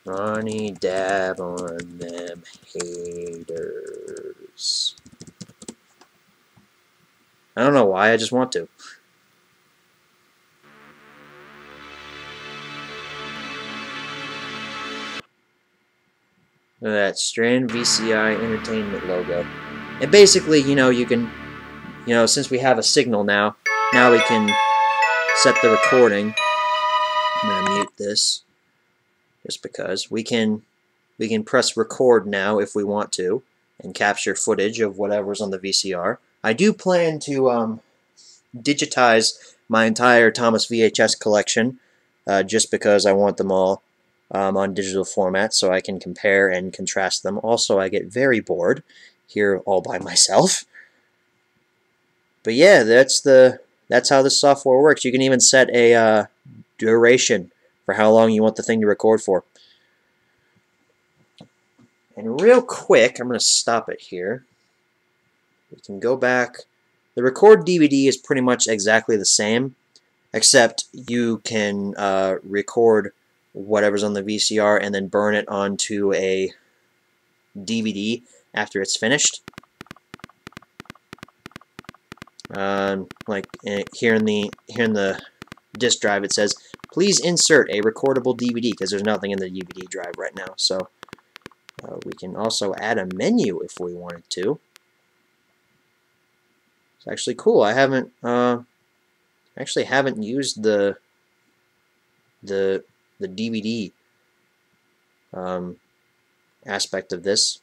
Speaker 1: Ronnie Dab on Them Haters. I don't know why, I just want to. Look at that Strand VCI Entertainment logo. And basically, you know, you can, since we have a signal now we can set the recording. I'm going to mute this just because we can press record now if we want to and capture footage of whatever's on the VCR. I do plan to digitize my entire Thomas VHS collection just because I want them all on digital format so I can compare and contrast them. Also, I get very bored here all by myself. But yeah, that's how this software works. You can even set a duration for how long you want the thing to record for. And real quick, I'm going to stop it here. We can go back. The record DVD is pretty much exactly the same, except you can record whatever's on the VCR and then burn it onto a DVD after it's finished. Like here in the disk drive, it says, "Please insert a recordable DVD," because there's nothing in the DVD drive right now. So we can also add a menu if we wanted to. It's actually cool. I haven't actually haven't used the DVD aspect of this,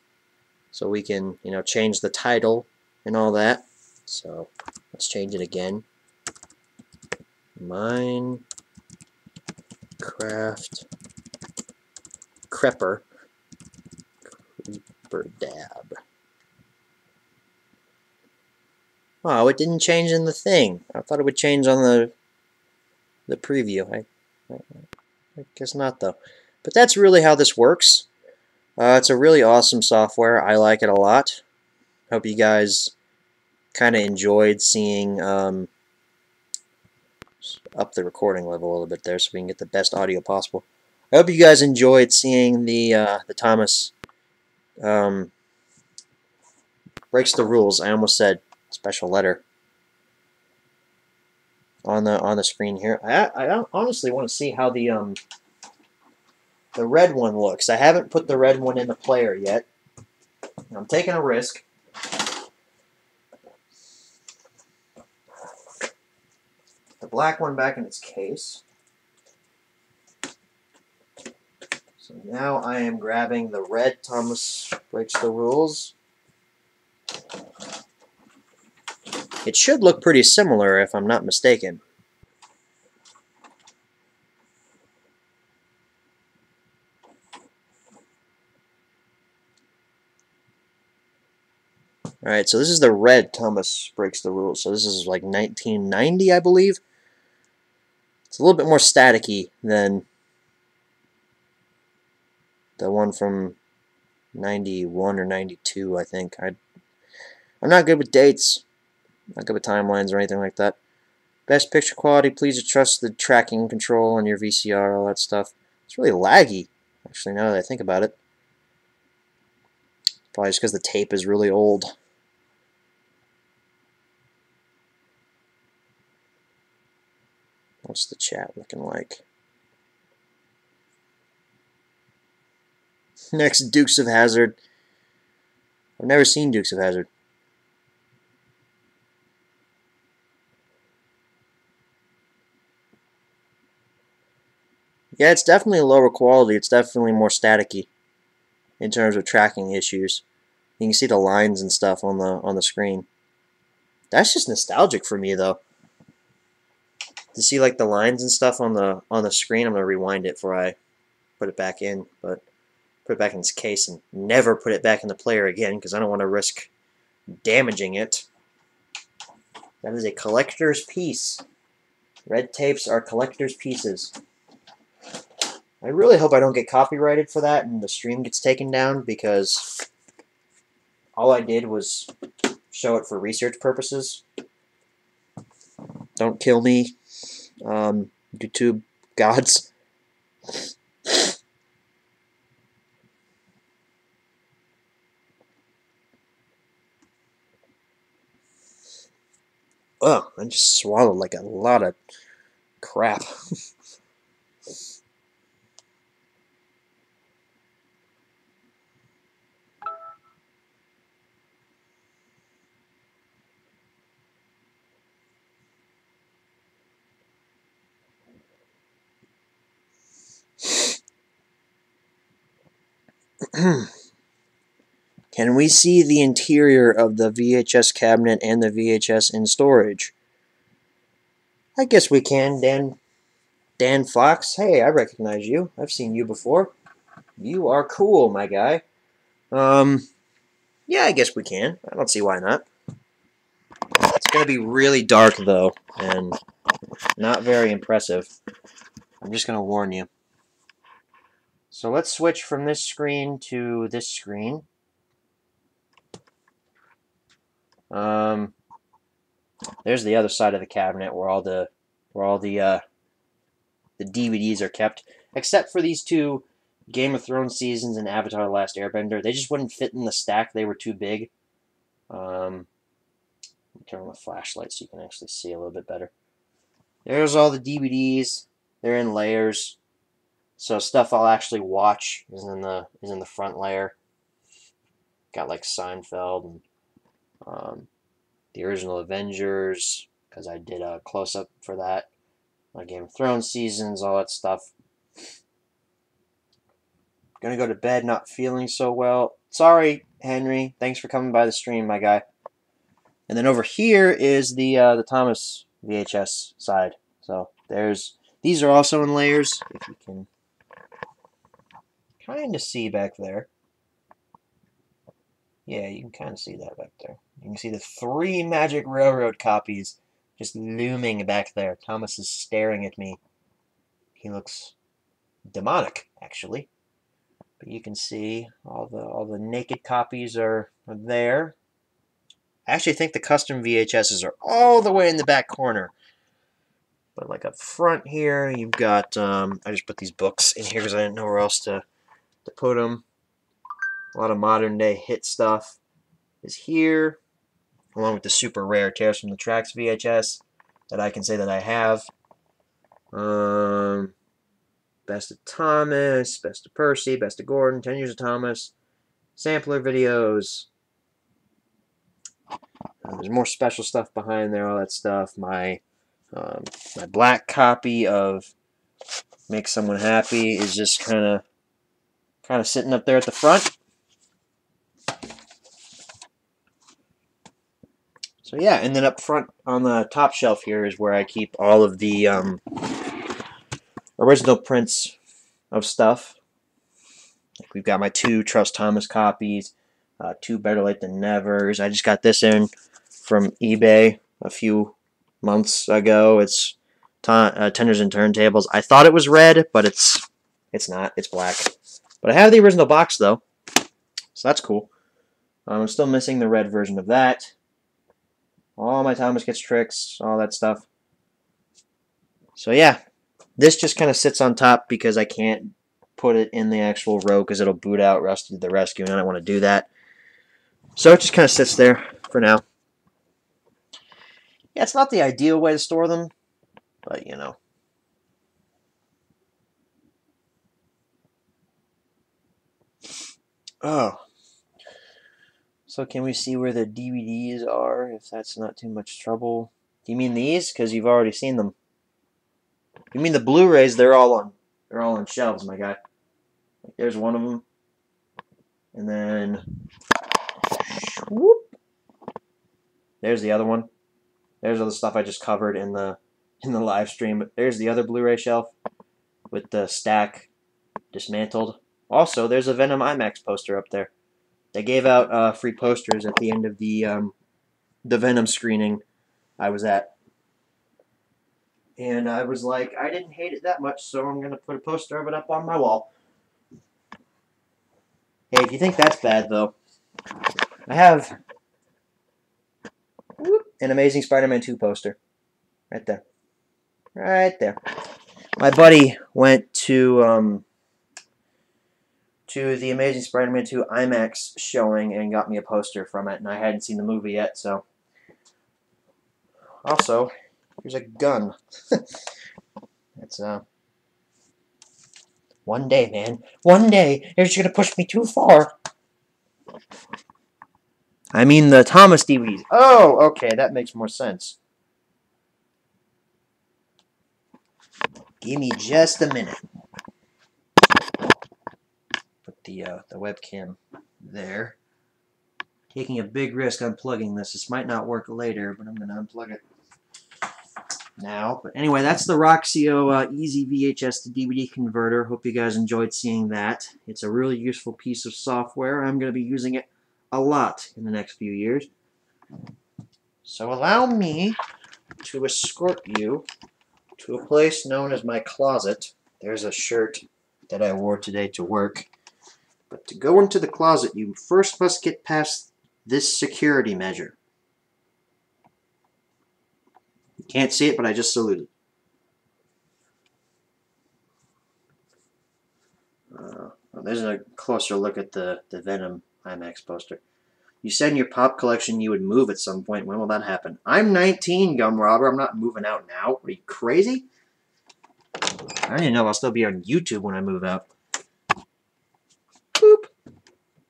Speaker 1: so we can change the title and all that. So let's change it again. Minecraft Creeper Dab. Oh, it didn't change in the thing. I thought it would change on the preview. I guess not though. But that's really how this works. It's a really awesome software. I like it a lot. Hope you guys kind of enjoyed seeing up the recording level a little bit there so we can get the best audio possible. I hope you guys enjoyed seeing the Thomas breaks the rules. I almost said special letter on the screen here. I honestly want to see how the red one looks. I haven't put the red one in the player yet. I'm taking a risk. black one back in its case. So now I am grabbing the red Thomas Breaks the Rules. It should look pretty similar if I'm not mistaken. Alright, so this is the red Thomas Breaks the Rules. So this is like 1990, I believe. It's a little bit more staticky than the one from 91 or 92, I think. I'm not good with dates. Not good with timelines or anything like that. Best picture quality, please trust the tracking control on your VCR, all that stuff. It's really laggy, actually, now that I think about it. Probably just because the tape is really old. What's the chat looking like? Next, Dukes of Hazzard. I've never seen Dukes of Hazzard. Yeah, it's definitely lower quality. It's definitely more staticky in terms of tracking issues. You can see the lines and stuff on the screen. That's just nostalgic for me, though. To see like the lines and stuff on the screen. I'm gonna rewind it before I put it back in, but put it back in its case and never put it back in the player again because I don't want to risk damaging it. That is a collector's piece. Red tapes are collector's pieces. I really hope I don't get copyrighted for that and the stream gets taken down because all I did was show it for research purposes. Don't kill me, YouTube gods. Ugh, I just swallowed like a lot of crap. Can we see the interior of the VHS cabinet and the VHS in storage? I guess we can, Dan Fox. Hey, I recognize you. I've seen you before. You are cool, my guy. Yeah, I guess we can. I don't see why not. It's going to be really dark, though, and not very impressive. I'm just going to warn you. So let's switch from this screen to this screen. There's the other side of the cabinet where all the DVDs are kept, except for these two Game of Thrones seasons and Avatar: The Last Airbender. They just wouldn't fit in the stack. They were too big. Turn on the flashlight so you can actually see a little bit better. There's all the DVDs. They're in layers. So stuff I'll actually watch is in the front layer. Got like Seinfeld and the original Avengers, because I did a close-up for that. My Game of Thrones seasons, all that stuff. Gonna go to bed not feeling so well. Sorry, Henry. Thanks for coming by the stream, my guy. And then over here is the Thomas VHS side. So these are also in layers. If you can kind of see back there. Yeah, you can kind of see that back there. You can see the 3 Magic Railroad copies just looming back there. Thomas is staring at me. He looks demonic, actually. But you can see all the naked copies are there. I actually think the custom VHSs are all the way in the back corner. But like up front here, you've got, I just put these books in here because I didn't know where else to put them. A lot of modern day hit stuff is here, along with the super rare Tales from the Tracks VHS that I can say that I have. Best of Thomas, Best of Percy, Best of Gordon, 10 Years of Thomas, sampler videos. There's more special stuff behind there, all that stuff. My My black copy of Make Someone Happy is just kind of sitting up there at the front. So yeah, and then up front on the top shelf here is where I keep all of the original prints of stuff. Like we've got my 2 Trust Thomas copies, 2 Better Late Than Nevers. I just got this in from eBay a few months ago. It's Tenders and Turntables. I thought it was red, but it's not. It's black. But I have the original box though, so that's cool. I'm still missing the red version of that. All my Thomas Gets Tricks, all that stuff. So yeah, this just kind of sits on top because I can't put it in the actual row because it'll boot out Rusty to the Rescue, and I don't want to do that. So it just kind of sits there for now. Yeah, it's not the ideal way to store them, but you know. Oh. So can we see where the DVDs are, if that's not too much trouble? Do you mean these? Because you've already seen them. You mean the Blu-rays? They're all on shelves, my guy. There's one of them. And then whoop. There's the other one. There's all the stuff I just covered in the live stream. But there's the other Blu-ray shelf with the stack dismantled. Also, there's a Venom IMAX poster up there. They gave out free posters at the end of the Venom screening I was at. And I was like, I didn't hate it that much, so I'm going to put a poster of it up on my wall. Hey, if you think that's bad, though, I have an Amazing Spider-Man 2 poster. Right there. Right there. My buddy went to the Amazing Spider-Man 2 IMAX showing and got me a poster from it, and I hadn't seen the movie yet, so. Also, here's a gun. It's one day, man. One day, you're just gonna push me too far. I mean the Thomas DVDs. Oh, okay, that makes more sense. Give me just a minute. Put the webcam there. Taking a big risk unplugging this. This might not work later, but I'm gonna unplug it now. But anyway, that's the Roxio Easy VHS to DVD converter. Hope you guys enjoyed seeing that. It's a really useful piece of software. I'm going to be using it a lot in the next few years. So allow me to escort you to a place known as my closet. There's a shirt that I wore today to work. But to go into the closet, you first must get past this security measure. Can't see it, but I just saluted. There's a closer look at the Venom IMAX poster. You said in your pop collection you would move at some point. When will that happen? I'm 19, Gum Robber. I'm not moving out now. Are you crazy? I don't even know if I'll still be on YouTube when I move out. Boop.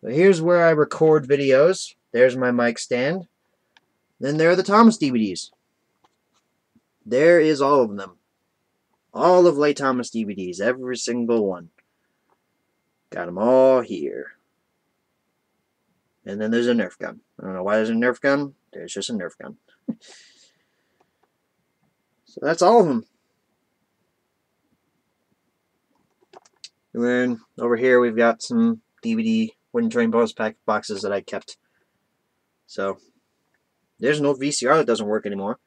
Speaker 1: So here's where I record videos. There's my mic stand. Then there are the Thomas DVDs. There is all of them. All of Leigh Thomas DVDs. Every single one. Got them all here. And then there's a Nerf gun. I don't know why there's a Nerf gun. There's just a Nerf gun. So that's all of them. And then over here we've got some DVD Wooden Train bonus pack boxes that I kept. So there's an old VCR that doesn't work anymore.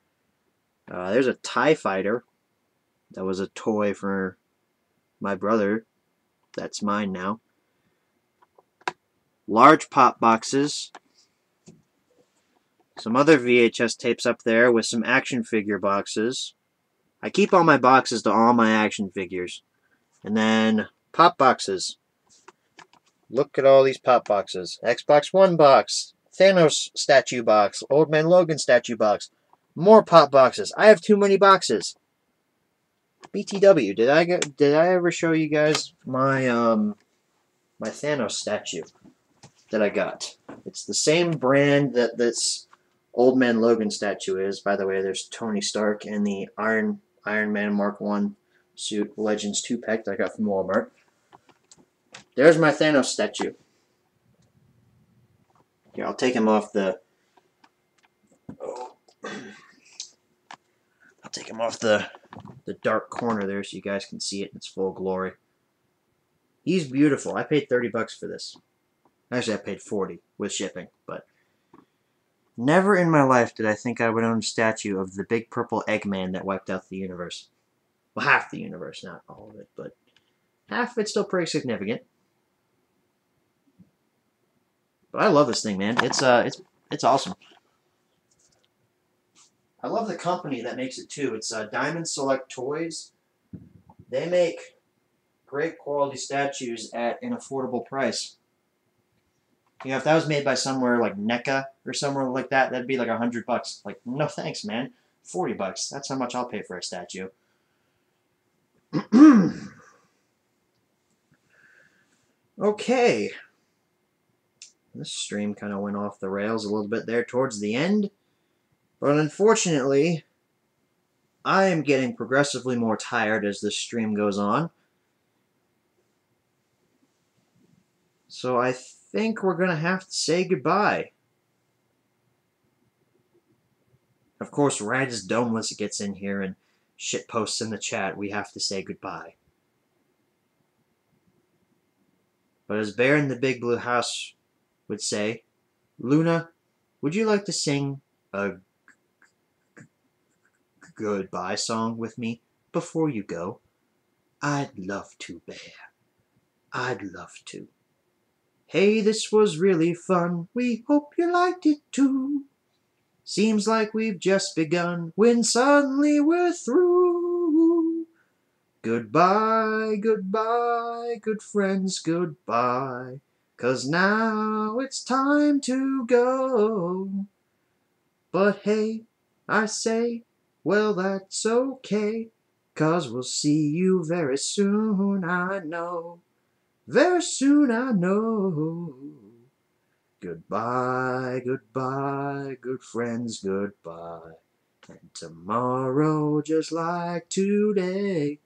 Speaker 1: There's a TIE Fighter. That was a toy for my brother. That's mine now. Large pop boxes. Some other VHS tapes up there with some action figure boxes. I keep all my boxes to all my action figures. And then pop boxes. Look at all these pop boxes. Xbox One box. Thanos statue box. Old Man Logan statue box. More pop boxes. I have too many boxes. BTW, did I ever show you guys my my Thanos statue that I got? It's the same brand that this Old Man Logan statue is. By the way, there's Tony Stark and the Iron Man Mark 1 suit Legends 2-pack that I got from Walmart. There's my Thanos statue. Here, I'll take him off the... Oh. I'll take him off the dark corner there so you guys can see it in its full glory. He's beautiful. I paid $30 for this. Actually, I paid $40 with shipping, but never in my life did I think I would own a statue of the big purple Eggman that wiped out the universe. Well, half the universe, not all of it, but half of it's still pretty significant. But I love this thing, man. It's awesome. I love the company that makes it too. It's Diamond Select Toys. They make great quality statues at an affordable price. You know, if that was made by somewhere like NECA or somewhere like that, that'd be like $100. Like, no thanks, man. $40. That's how much I'll pay for a statue. Okay. This stream kind of went off the rails a little bit there towards the end. But unfortunately, I am getting progressively more tired as this stream goes on. So I think we're going to have to say goodbye. Of course, right as Domeless gets in here and shit posts in the chat, we have to say goodbye. But as Bear in the Big Blue House would say, Luna, would you like to sing a goodbye song with me before you go? I'd love to, Bear. I'd love to. Hey, this was really fun. We hope you liked it too. Seems like we've just begun when suddenly we're through. Goodbye, goodbye, good friends, goodbye. 'Cause now it's time to go. But hey, I say, well, that's okay. 'Cause we'll see you very soon, I know. Very soon, I know. Goodbye, goodbye, good friends, goodbye. And tomorrow, just like today,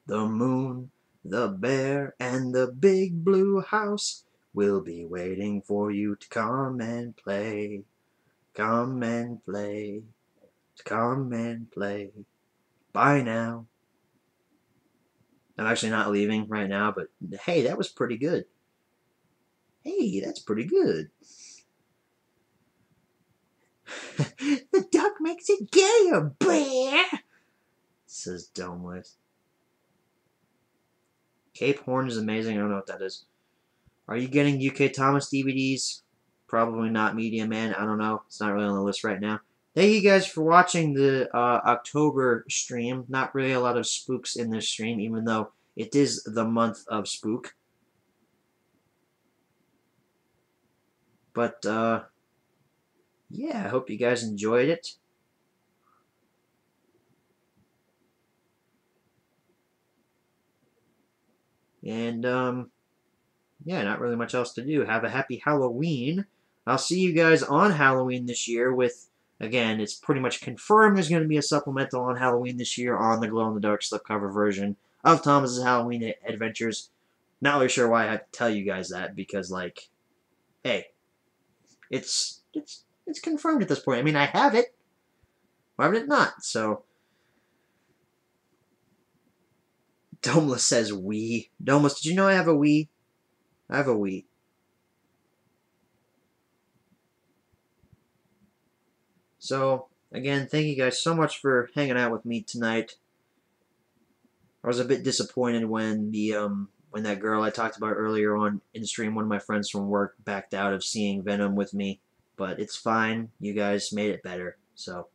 Speaker 1: the moon, the bear, and the big blue house will be waiting for you to come and play. Come and play. Come and play. Bye now. I'm actually not leaving right now, but hey, that was pretty good. Hey, that's pretty good. The duck makes it gayer, Bear, says Domeless. Cape Horn is amazing. I don't know what that is. Are you getting UK Thomas DVDs? Probably not, Media Man. I don't know. It's not really on the list right now. Thank you guys for watching the October stream. Not really a lot of spooks in this stream, even though it is the month of Spook. But, yeah, I hope you guys enjoyed it. And, yeah, not really much else to do. Have a happy Halloween. I'll see you guys on Halloween this year with, again, it's pretty much confirmed there's going to be a supplemental on Halloween this year on the glow-in-the-dark slipcover version of Thomas's Halloween Adventures. Not really sure why I have to tell you guys that, because, like, hey, it's confirmed at this point. I mean, I have it. Why would it not? So, Domeless says Wii. Domeless, did you know I have a Wii? I have a Wii. So, again, thank you guys so much for hanging out with me tonight. I was a bit disappointed when the when that girl I talked about earlier on in the stream, one of my friends from work, backed out of seeing Venom with me. But it's fine. You guys made it better. So.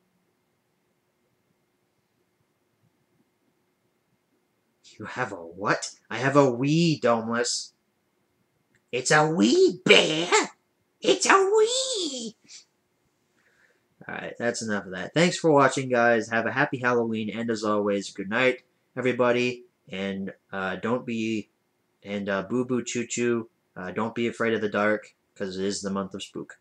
Speaker 1: You have a what? I have a Wii, Domeless. It's a Wii, Bear! It's a Wii! Alright, that's enough of that. Thanks for watching, guys. Have a happy Halloween, and as always, good night, everybody. And don't be... And boo-boo choo-choo. Don't be afraid of the dark, because it is the month of Spook.